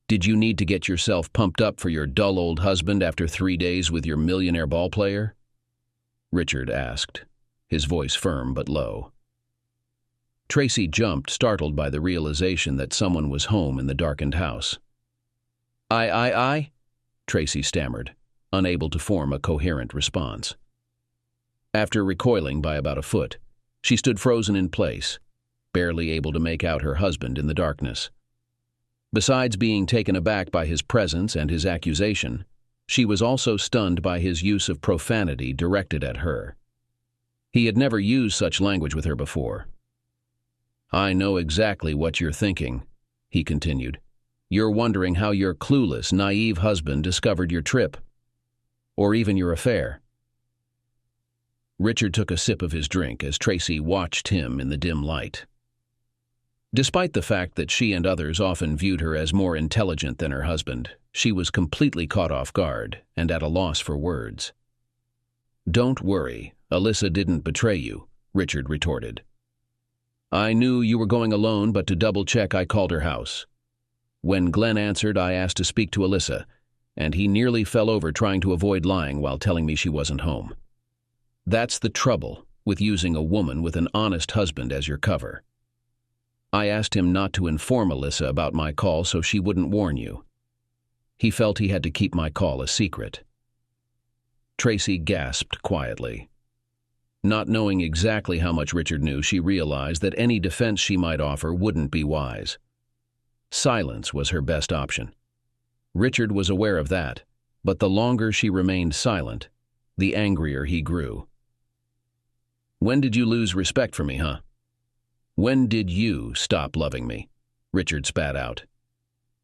"Did you need to get yourself pumped up for your dull old husband after 3 days with your millionaire ballplayer?" Richard asked, his voice firm but low. Tracy jumped, startled by the realization that someone was home in the darkened house. I, Tracy stammered, unable to form a coherent response. After recoiling by about a foot, she stood frozen in place, barely able to make out her husband in the darkness. Besides being taken aback by his presence and his accusation, she was also stunned by his use of profanity directed at her. He had never used such language with her before. "I know exactly what you're thinking," he continued. "You're wondering how your clueless, naive husband discovered your trip, or even your affair." Richard took a sip of his drink as Tracy watched him in the dim light. Despite the fact that she and others often viewed her as more intelligent than her husband, she was completely caught off guard and at a loss for words. "Don't worry, Alyssa didn't betray you," Richard retorted. "I knew you were going alone, but to double-check I called her house. When Glenn answered, I asked to speak to Alyssa, and he nearly fell over trying to avoid lying while telling me she wasn't home. That's the trouble with using a woman with an honest husband as your cover. I asked him not to inform Alyssa about my call so she wouldn't warn you. He felt he had to keep my call a secret. Tracy gasped quietly. Not knowing exactly how much Richard knew, she realized that any defense she might offer wouldn't be wise. Silence was her best option. Richard was aware of that, but the longer she remained silent, the angrier he grew. When did you lose respect for me, huh? When did you stop loving me? Richard spat out.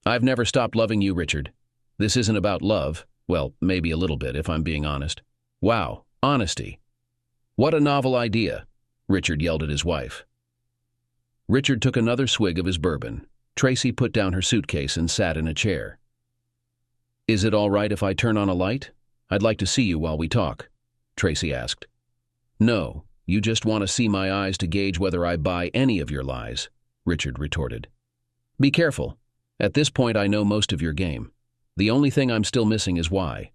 I've never stopped loving you, Richard. This isn't about love. Well, maybe a little bit, if I'm being honest. Wow, honesty. What a novel idea, Richard yelled at his wife. Richard took another swig of his bourbon. Tracy put down her suitcase and sat in a chair. Is it all right if I turn on a light? I'd like to see you while we talk, Tracy asked. No, you just want to see my eyes to gauge whether I buy any of your lies, Richard retorted. Be careful. At this point, I know most of your game. The only thing I'm still missing is why.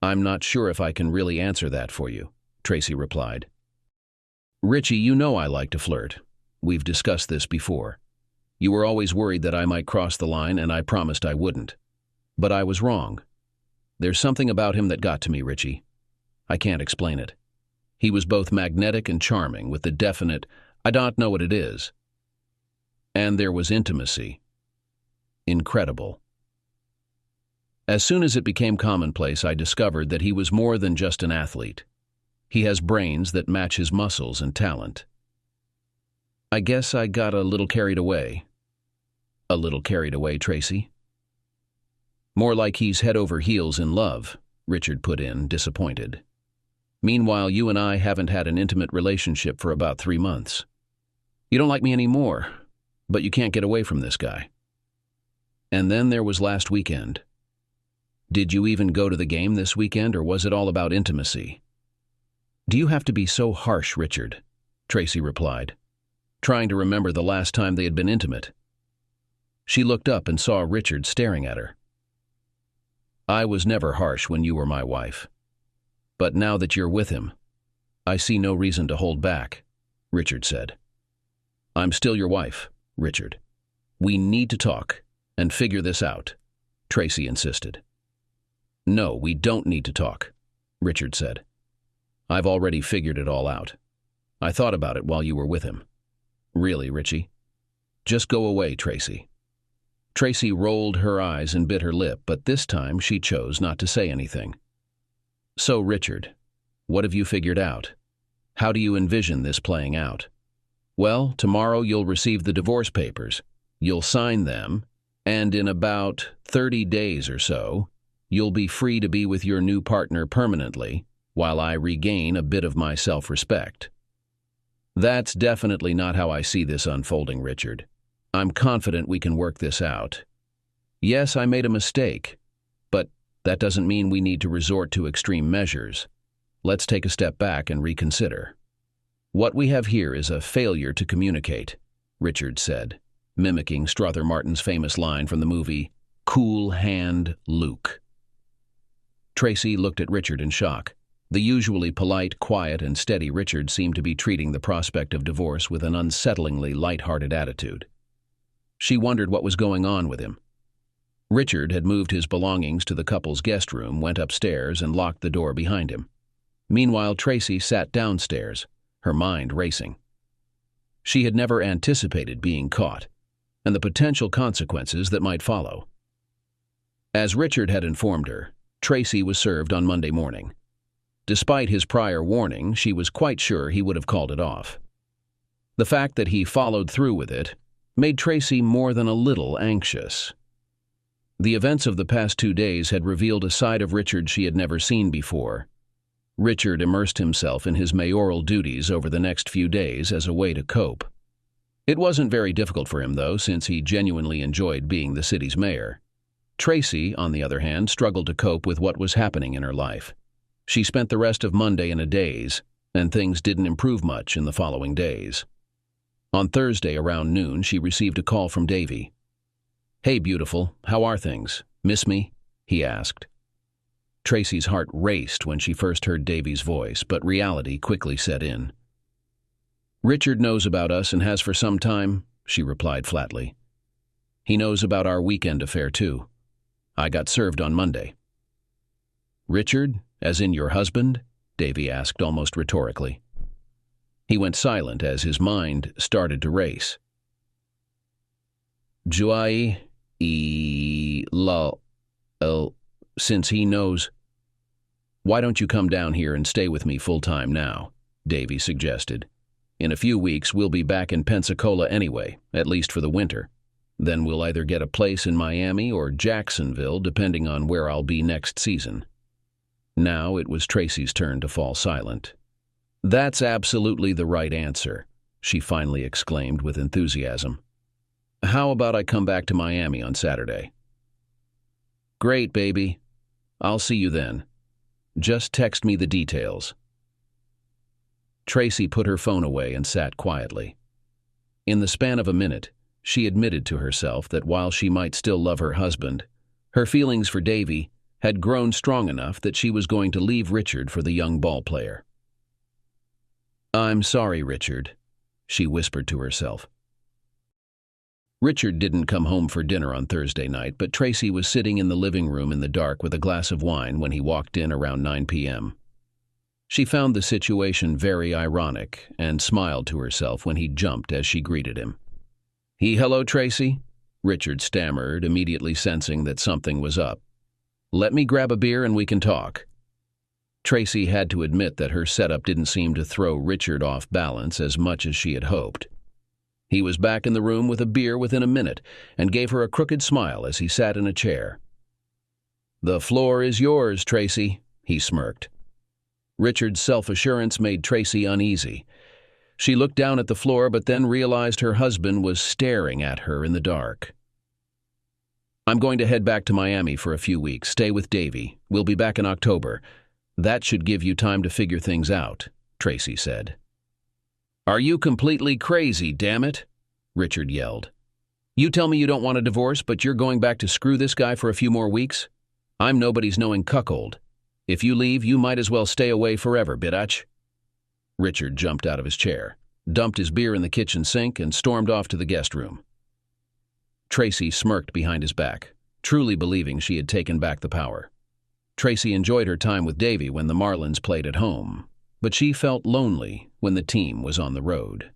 I'm not sure if I can really answer that for you, Tracy replied. Richie, you know I like to flirt. We've discussed this before. You were always worried that I might cross the line, and I promised I wouldn't. But I was wrong. There's something about him that got to me, Richie. I can't explain it. He was both magnetic and charming, with the definite, I don't know what it is. And there was intimacy. Incredible. As soon as it became commonplace, I discovered that he was more than just an athlete. He has brains that match his muscles and talent. I guess I got a little carried away. A little carried away, Tracy? More like he's head over heels in love, Richard put in, disappointed. Meanwhile, you and I haven't had an intimate relationship for about 3 months. You don't like me anymore, but you can't get away from this guy. And then there was last weekend. Did you even go to the game this weekend, or was it all about intimacy? Do you have to be so harsh, Richard? Tracy replied, trying to remember the last time they had been intimate. She looked up and saw Richard staring at her. I was never harsh when you were my wife. But now that you're with him, I see no reason to hold back, Richard said. I'm still your wife, Richard. We need to talk and figure this out, Tracy insisted. No, we don't need to talk, Richard said. I've already figured it all out. I thought about it while you were with him. Really, Richie? Just go away, Tracy. Tracy rolled her eyes and bit her lip, but this time she chose not to say anything. So, Richard, what have you figured out? How do you envision this playing out? Well, tomorrow you'll receive the divorce papers. You'll sign them, and in about 30 days or so, you'll be free to be with your new partner permanently, while I regain a bit of my self-respect. That's definitely not how I see this unfolding, Richard. I'm confident we can work this out. Yes, I made a mistake, but that doesn't mean we need to resort to extreme measures. Let's take a step back and reconsider. What we have here is a failure to communicate, Richard said, mimicking Strother Martin's famous line from the movie, Cool Hand Luke. Tracy looked at Richard in shock. The usually polite, quiet, and steady Richard seemed to be treating the prospect of divorce with an unsettlingly light-hearted attitude. She wondered what was going on with him. Richard had moved his belongings to the couple's guest room, went upstairs, and locked the door behind him. Meanwhile, Tracy sat downstairs, her mind racing. She had never anticipated being caught, and the potential consequences that might follow. As Richard had informed her, Tracy was served on Monday morning. Despite his prior warning, she was quite sure he would have called it off. The fact that he followed through with it made Tracy more than a little anxious. The events of the past 2 days had revealed a side of Richard she had never seen before. Richard immersed himself in his mayoral duties over the next few days as a way to cope. It wasn't very difficult for him, though, since he genuinely enjoyed being the city's mayor. Tracy, on the other hand, struggled to cope with what was happening in her life. She spent the rest of Monday in a daze, and things didn't improve much in the following days. On Thursday around noon, she received a call from Davey. "Hey, beautiful, how are things? Miss me?" he asked. Tracy's heart raced when she first heard Davey's voice, but reality quickly set in. "Richard knows about us and has for some time," she replied flatly. "He knows about our weekend affair, too. I got served on Monday." "Richard, as in your husband?" Davey asked almost rhetorically. He went silent as his mind started to race. "Juai since he knows." "Why don't you come down here and stay with me full-time now?" Davey suggested. "In a few weeks, we'll be back in Pensacola anyway, at least for the winter. Then we'll either get a place in Miami or Jacksonville, depending on where I'll be next season." Now it was Tracy's turn to fall silent. "That's absolutely the right answer," she finally exclaimed with enthusiasm. "How about I come back to Miami on Saturday?" "Great, baby. I'll see you then. Just text me the details." Tracy put her phone away and sat quietly. In the span of a minute, she admitted to herself that while she might still love her husband, her feelings for Davey had grown strong enough that she was going to leave Richard for the young ball player. "I'm sorry, Richard," she whispered to herself. Richard didn't come home for dinner on Thursday night, but Tracy was sitting in the living room in the dark with a glass of wine when he walked in around 9 p.m. She found the situation very ironic and smiled to herself when he jumped as she greeted him. "Hello, Tracy," Richard stammered, immediately sensing that something was up. "Let me grab a beer and we can talk." Tracy had to admit that her setup didn't seem to throw Richard off balance as much as she had hoped. He was back in the room with a beer within a minute and gave her a crooked smile as he sat in a chair. "The floor is yours, Tracy," he smirked. Richard's self-assurance made Tracy uneasy. She looked down at the floor but then realized her husband was staring at her in the dark. "I'm going to head back to Miami for a few weeks. Stay with Davey. We'll be back in October. That should give you time to figure things out," Tracy said. "Are you completely crazy, damn it?" Richard yelled. "You tell me you don't want a divorce, but you're going back to screw this guy for a few more weeks? I'm nobody's knowing cuckold. If you leave, you might as well stay away forever, bitch." Richard jumped out of his chair, dumped his beer in the kitchen sink, and stormed off to the guest room. Tracy smirked behind his back, truly believing she had taken back the power. Tracy enjoyed her time with Davey when the Marlins played at home, but she felt lonely when the team was on the road.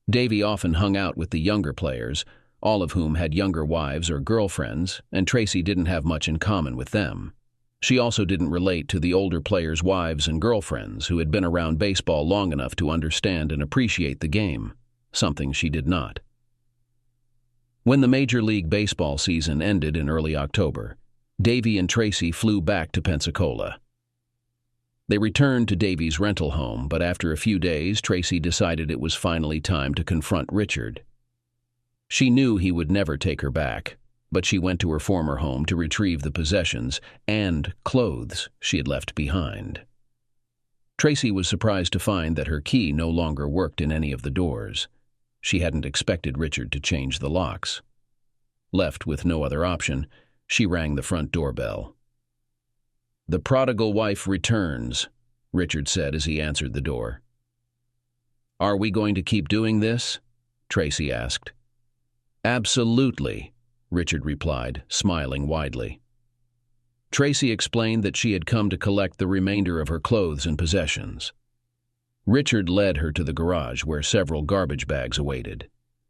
Davey often hung out with the younger players, all of whom had younger wives or girlfriends, and Tracy didn't have much in common with them. She also didn't relate to the older players' wives and girlfriends who had been around baseball long enough to understand and appreciate the game, something she did not. When the Major League Baseball season ended in early October, Davey and Tracy flew back to Pensacola. They returned to Davey's rental home, but after a few days, Tracy decided it was finally time to confront Richard. She knew he would never take her back, but she went to her former home to retrieve the possessions and clothes she had left behind. Tracy was surprised to find that her key no longer worked in any of the doors. She hadn't expected Richard to change the locks. Left with no other option, she rang the front doorbell. "The prodigal wife returns," Richard said as he answered the door. "Are we going to keep doing this?" Tracy asked. "Absolutely," Richard replied, smiling widely. Tracy explained that she had come to collect the remainder of her clothes and possessions. Richard led her to the garage where several garbage bags awaited.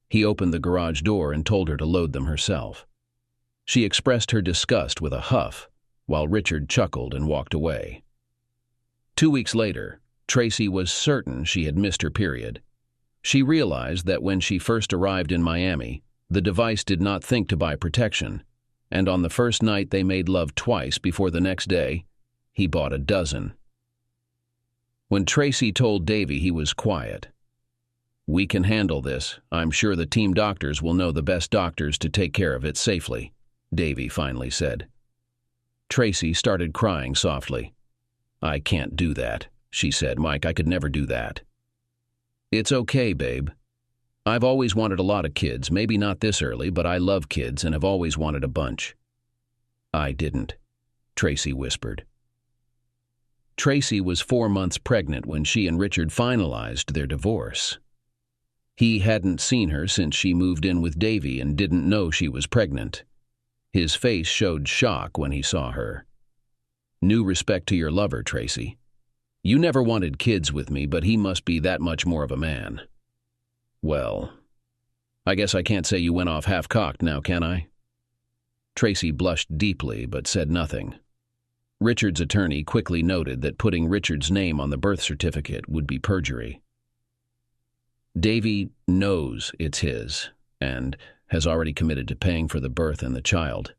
He opened the garage door and told her to load them herself. She expressed her disgust with a huff, while Richard chuckled and walked away. 2 weeks later, Tracy was certain she had missed her period. She realized that when she first arrived in Miami, the device did not think to buy protection, and on the first night they made love twice before the next day, he bought a dozen. When Tracy told Davey, he was quiet. "We can handle this. I'm sure the team doctors will know the best doctors to take care of it safely," Davey finally said. Tracy started crying softly. "I can't do that," she said. "Mike, I could never do that." "It's okay, babe." I've always wanted a lot of kids, maybe not this early, but I love kids and have always wanted a bunch. I didn't, Tracy whispered. Tracy was 4 months pregnant when she and Richard finalized their divorce. He hadn't seen her since she moved in with Davey and didn't know she was pregnant. His face showed shock when he saw her. New respect to your lover, Tracy. You never wanted kids with me, but he must be that much more of a man. Well, I guess I can't say you went off half-cocked now, can I? Tracy blushed deeply but said nothing. Richard's attorney quickly noted that putting Richard's name on the birth certificate would be perjury. Davey knows it's his and has already committed to paying for the birth and the child,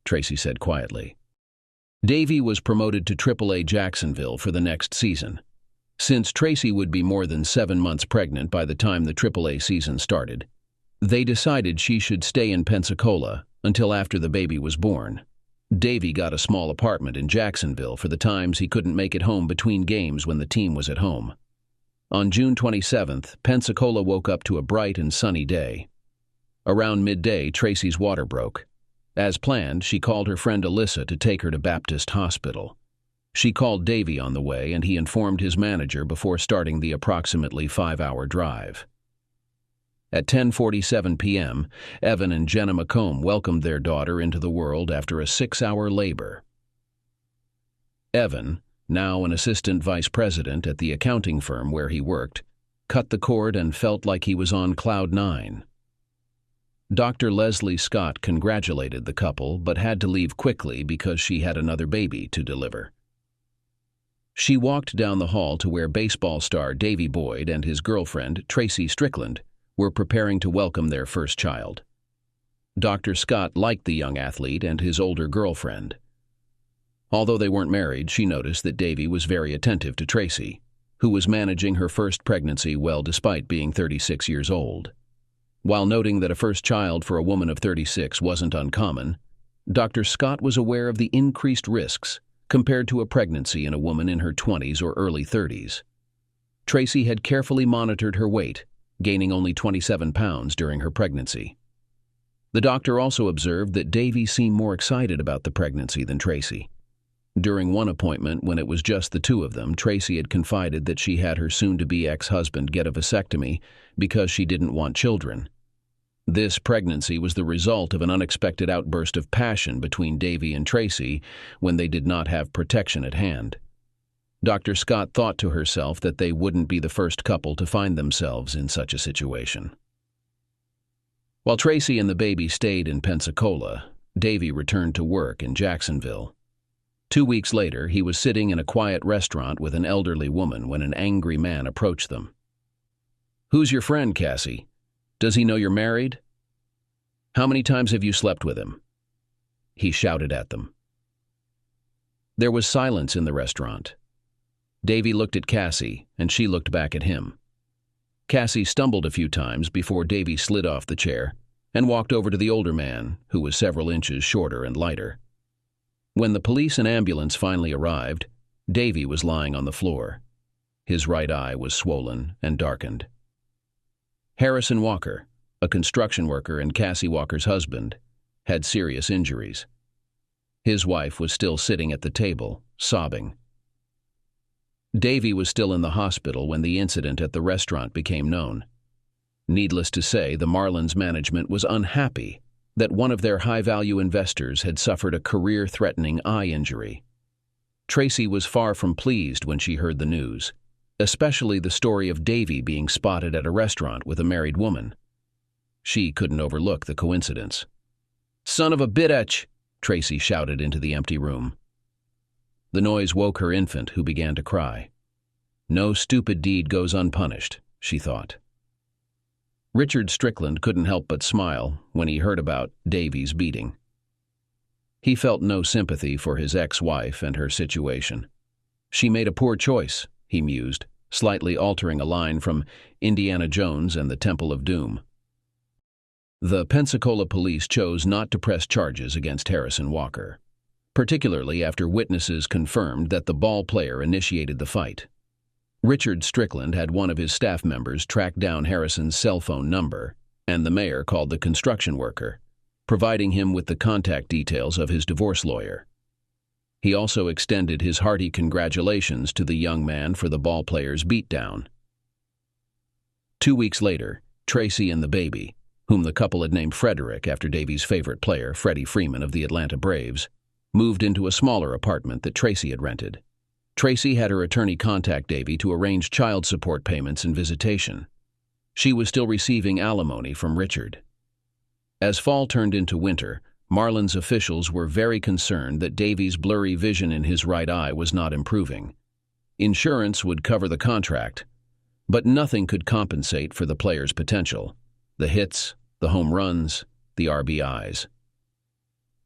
Tracy said quietly. Davey was promoted to AAA Jacksonville for the next season. Since Tracy would be more than 7 months pregnant by the time the AAA season started, they decided she should stay in Pensacola until after the baby was born. Davey got a small apartment in Jacksonville for the times he couldn't make it home between games when the team was at home. On June 27th, Pensacola woke up to a bright and sunny day. Around midday, Tracy's water broke. As planned, she called her friend Alyssa to take her to Baptist Hospital. She called Davey on the way, and he informed his manager before starting the approximately 5-hour drive. At 10:47 p.m., Evan and Jenna welcomed their daughter into the world after a 6-hour labor. Evan, now an assistant vice president at the accounting firm where he worked, cut the cord and felt like he was on cloud 9. Dr. Leslie Scott congratulated the couple but had to leave quickly because she had another baby to deliver. She walked down the hall to where baseball star Davey Boyd and his girlfriend, Tracy Strickland, were preparing to welcome their first child. Dr. Scott liked the young athlete and his older girlfriend. Although they weren't married, she noticed that Davey was very attentive to Tracy, who was managing her first pregnancy well despite being 36 years old. While noting that a first child for a woman of 36 wasn't uncommon, Dr. Scott was aware of the increased risks compared to a pregnancy in a woman in her 20s or early 30s. Tracy had carefully monitored her weight, gaining only 27 pounds during her pregnancy. The doctor also observed that Davey seemed more excited about the pregnancy than Tracy. During one appointment, when it was just the two of them, Tracy had confided that she had her soon-to-be ex-husband get a vasectomy because she didn't want children. This pregnancy was the result of an unexpected outburst of passion between Davey and Tracy when they did not have protection at hand. Dr. Scott thought to herself that they wouldn't be the first couple to find themselves in such a situation. While Tracy and the baby stayed in Pensacola, Davey returned to work in Jacksonville. 2 weeks later, he was sitting in a quiet restaurant with an elderly woman when an angry man approached them. "Who's your friend, Cassie? Does he know you're married? How many times have you slept with him?" he shouted at them. There was silence in the restaurant. Davey looked at Cassie, and she looked back at him. Cassie stumbled a few times before Davey slid off the chair and walked over to the older man, who was several inches shorter and lighter. When the police and ambulance finally arrived, Davey was lying on the floor. His right eye was swollen and darkened. Harrison Walker, a construction worker and Cassie Walker's husband, had serious injuries. His wife was still sitting at the table, sobbing. Davey was still in the hospital when the incident at the restaurant became known. Needless to say, the Marlins management was unhappy that one of their high-value investors had suffered a career-threatening eye injury. Tracy was far from pleased when she heard the news, especially the story of Davey being spotted at a restaurant with a married woman. She couldn't overlook the coincidence. "Son of a bitch!" Tracy shouted into the empty room. The noise woke her infant, who began to cry. No stupid deed goes unpunished, she thought. Richard Strickland couldn't help but smile when he heard about Davey's beating. He felt no sympathy for his ex-wife and her situation. She made a poor choice, he mused, slightly altering a line from Indiana Jones and the Temple of Doom. The Pensacola police chose not to press charges against Harrison Walker, particularly after witnesses confirmed that the ball player initiated the fight. Richard Strickland had one of his staff members track down Harrison's cell phone number, and the mayor called the construction worker, providing him with the contact details of his divorce lawyer. He also extended his hearty congratulations to the young man for the ballplayer's beatdown. 2 weeks later, Tracy and the baby, whom the couple had named Frederick after Davey's favorite player, Freddie Freeman of the Atlanta Braves, moved into a smaller apartment that Tracy had rented. Tracy had her attorney contact Davey to arrange child support payments and visitation. She was still receiving alimony from Richard. As fall turned into winter, Marlins officials were very concerned that Davey's blurry vision in his right eye was not improving. Insurance would cover the contract, but nothing could compensate for the player's potential: the hits, the home runs, the RBIs.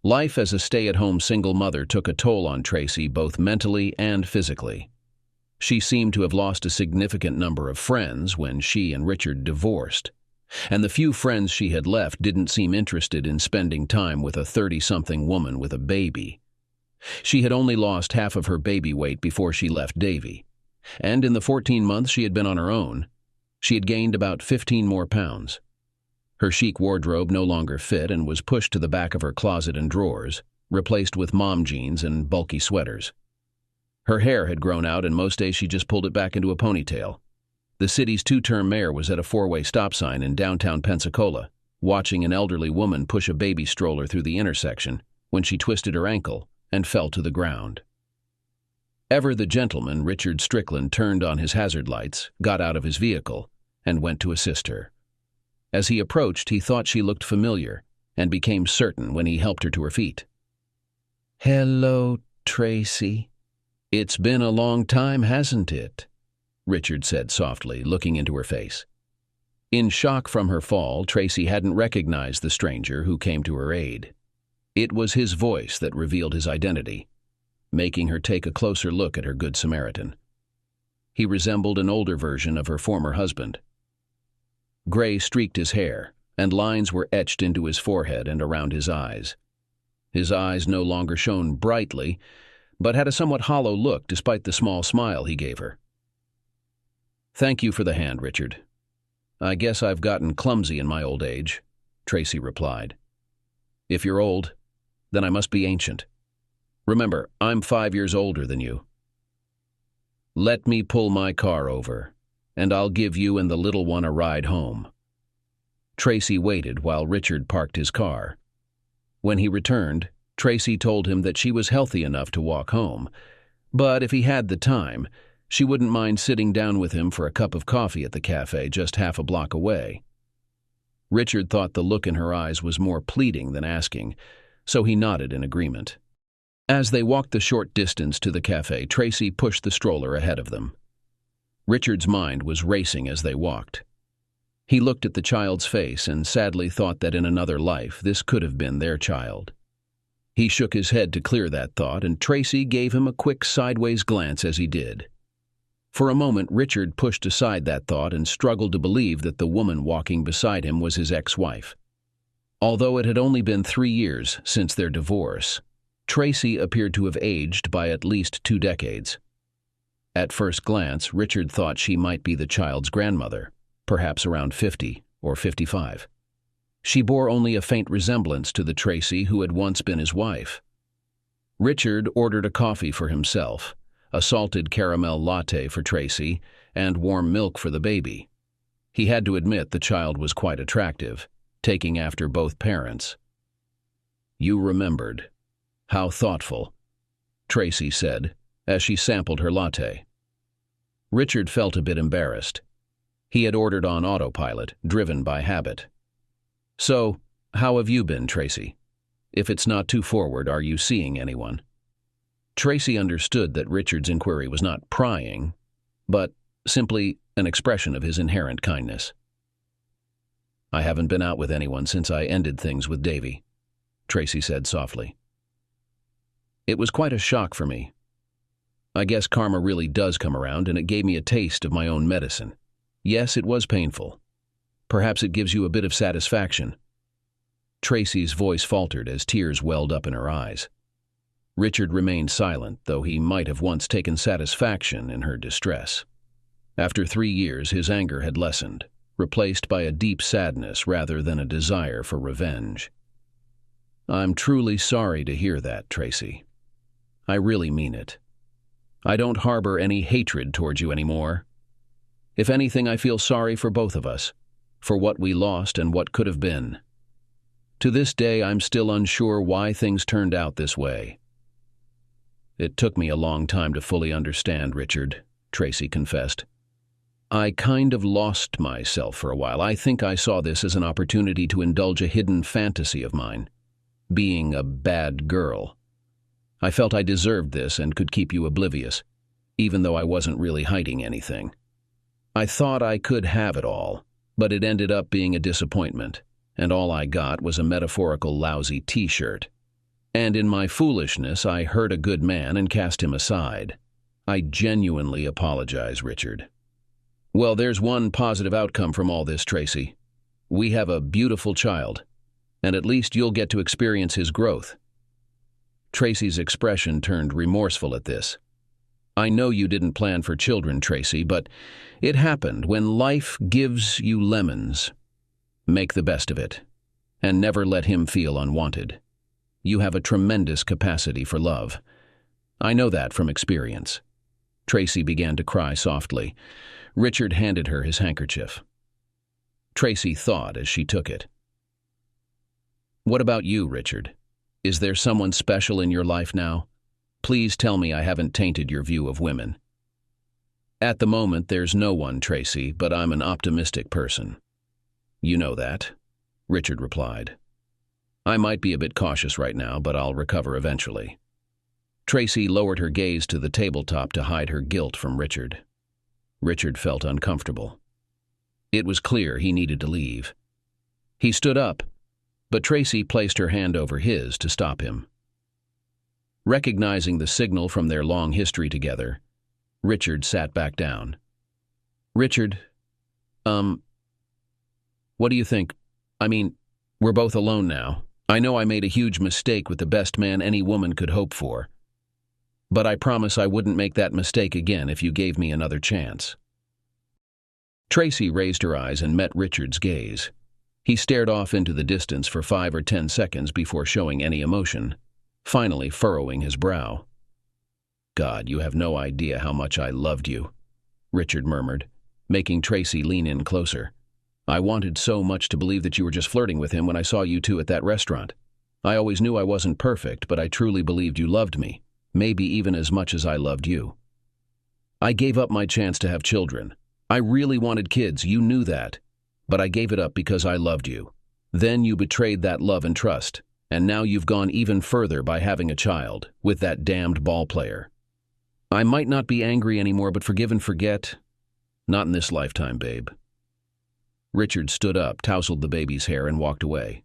Life as a stay-at-home single mother took a toll on Tracy both mentally and physically. She seemed to have lost a significant number of friends when she and Richard divorced, and the few friends she had left didn't seem interested in spending time with a 30-something woman with a baby. She had only lost half of her baby weight before she left Davey, and in the 14 months she had been on her own, she had gained about 15 more pounds. Her chic wardrobe no longer fit and was pushed to the back of her closet and drawers, replaced with mom jeans and bulky sweaters. Her hair had grown out, and most days she just pulled it back into a ponytail. The city's two-term mayor was at a four-way stop sign in downtown Pensacola, watching an elderly woman push a baby stroller through the intersection when she twisted her ankle and fell to the ground. Ever the gentleman, Richard Strickland turned on his hazard lights, got out of his vehicle, and went to assist her. As he approached, he thought she looked familiar, and became certain when he helped her to her feet. "Hello, Tracy. It's been a long time, hasn't it?" Richard said softly, looking into her face. In shock from her fall, Tracy hadn't recognized the stranger who came to her aid. It was his voice that revealed his identity, making her take a closer look at her Good Samaritan. He resembled an older version of her former husband. Gray streaked his hair, and lines were etched into his forehead and around his eyes. His eyes no longer shone brightly, but had a somewhat hollow look despite the small smile he gave her. "Thank you for the hand, Richard. I guess I've gotten clumsy in my old age," Tracy replied. "If you're old, then I must be ancient. Remember, I'm 5 years older than you. Let me pull my car over, and I'll give you and the little one a ride home." Tracy waited while Richard parked his car. When he returned, Tracy told him that she was healthy enough to walk home, but if he had the time, she wouldn't mind sitting down with him for a cup of coffee at the cafe just half a block away. Richard thought the look in her eyes was more pleading than asking, so he nodded in agreement. As they walked the short distance to the cafe, Tracy pushed the stroller ahead of them. Richard's mind was racing as they walked. He looked at the child's face and sadly thought that in another life this could have been their child. He shook his head to clear that thought, and Tracy gave him a quick sideways glance as he did. For a moment, Richard pushed aside that thought and struggled to believe that the woman walking beside him was his ex-wife. Although it had only been 3 years since their divorce, Tracy appeared to have aged by at least 2 decades. At first glance, Richard thought she might be the child's grandmother, perhaps around 50 or 55. She bore only a faint resemblance to the Tracy who had once been his wife. Richard ordered a coffee for himself, a salted caramel latte for Tracy, and warm milk for the baby. He had to admit the child was quite attractive, taking after both parents. "You remembered. How thoughtful," Tracy said, as she sampled her latte. Richard felt a bit embarrassed. He had ordered on autopilot, driven by habit. "So, how have you been, Tracy? If it's not too forward, are you seeing anyone?" Tracy understood that Richard's inquiry was not prying, but simply an expression of his inherent kindness. "I haven't been out with anyone since I ended things with Davey," Tracy said softly. "It was quite a shock for me. I guess karma really does come around, and it gave me a taste of my own medicine. Yes, it was painful. Perhaps it gives you a bit of satisfaction." Tracy's voice faltered as tears welled up in her eyes. Richard remained silent, though he might have once taken satisfaction in her distress. After 3 years, his anger had lessened, replaced by a deep sadness rather than a desire for revenge. "I'm truly sorry to hear that, Tracy. I really mean it. I don't harbor any hatred towards you anymore. If anything, I feel sorry for both of us, for what we lost and what could have been. To this day, I'm still unsure why things turned out this way." "It took me a long time to fully understand, Richard," Tracy confessed. "I kind of lost myself for a while. I think I saw this as an opportunity to indulge a hidden fantasy of mine, being a bad girl. I felt I deserved this and could keep you oblivious, even though I wasn't really hiding anything. I thought I could have it all, but it ended up being a disappointment, and all I got was a metaphorical lousy t-shirt. And in my foolishness, I hurt a good man and cast him aside. I genuinely apologize, Richard." "Well, there's one positive outcome from all this, Tracy. We have a beautiful child, and at least you'll get to experience his growth." Tracy's expression turned remorseful at this. "I know you didn't plan for children, Tracy, but it happened. When life gives you lemons, make the best of it, and never let him feel unwanted. You have a tremendous capacity for love. I know that from experience." Tracy began to cry softly. Richard handed her his handkerchief. Tracy thought as she took it. "What about you, Richard? Is there someone special in your life now? Please tell me I haven't tainted your view of women." "At the moment, there's no one, Tracy, but I'm an optimistic person." "You know that," Richard replied. "I might be a bit cautious right now, but I'll recover eventually." Tracy lowered her gaze to the tabletop to hide her guilt from Richard. Richard felt uncomfortable. It was clear he needed to leave. He stood up, but Tracy placed her hand over his to stop him. Recognizing the signal from their long history together, Richard sat back down. "Richard, what do you think? I mean, we're both alone now. I know I made a huge mistake with the best man any woman could hope for. But I promise I wouldn't make that mistake again if you gave me another chance." Tracy raised her eyes and met Richard's gaze. He stared off into the distance for 5 or 10 seconds before showing any emotion, finally furrowing his brow. "God, you have no idea how much I loved you," Richard murmured, making Tracy lean in closer. "I wanted so much to believe that you were just flirting with him when I saw you two at that restaurant. I always knew I wasn't perfect, but I truly believed you loved me, maybe even as much as I loved you. I gave up my chance to have children. I really wanted kids, you knew that. But I gave it up because I loved you. Then you betrayed that love and trust, and now you've gone even further by having a child with that damned ball player. I might not be angry anymore, but forgive and forget? Not in this lifetime, babe." Richard stood up, tousled the baby's hair, and walked away.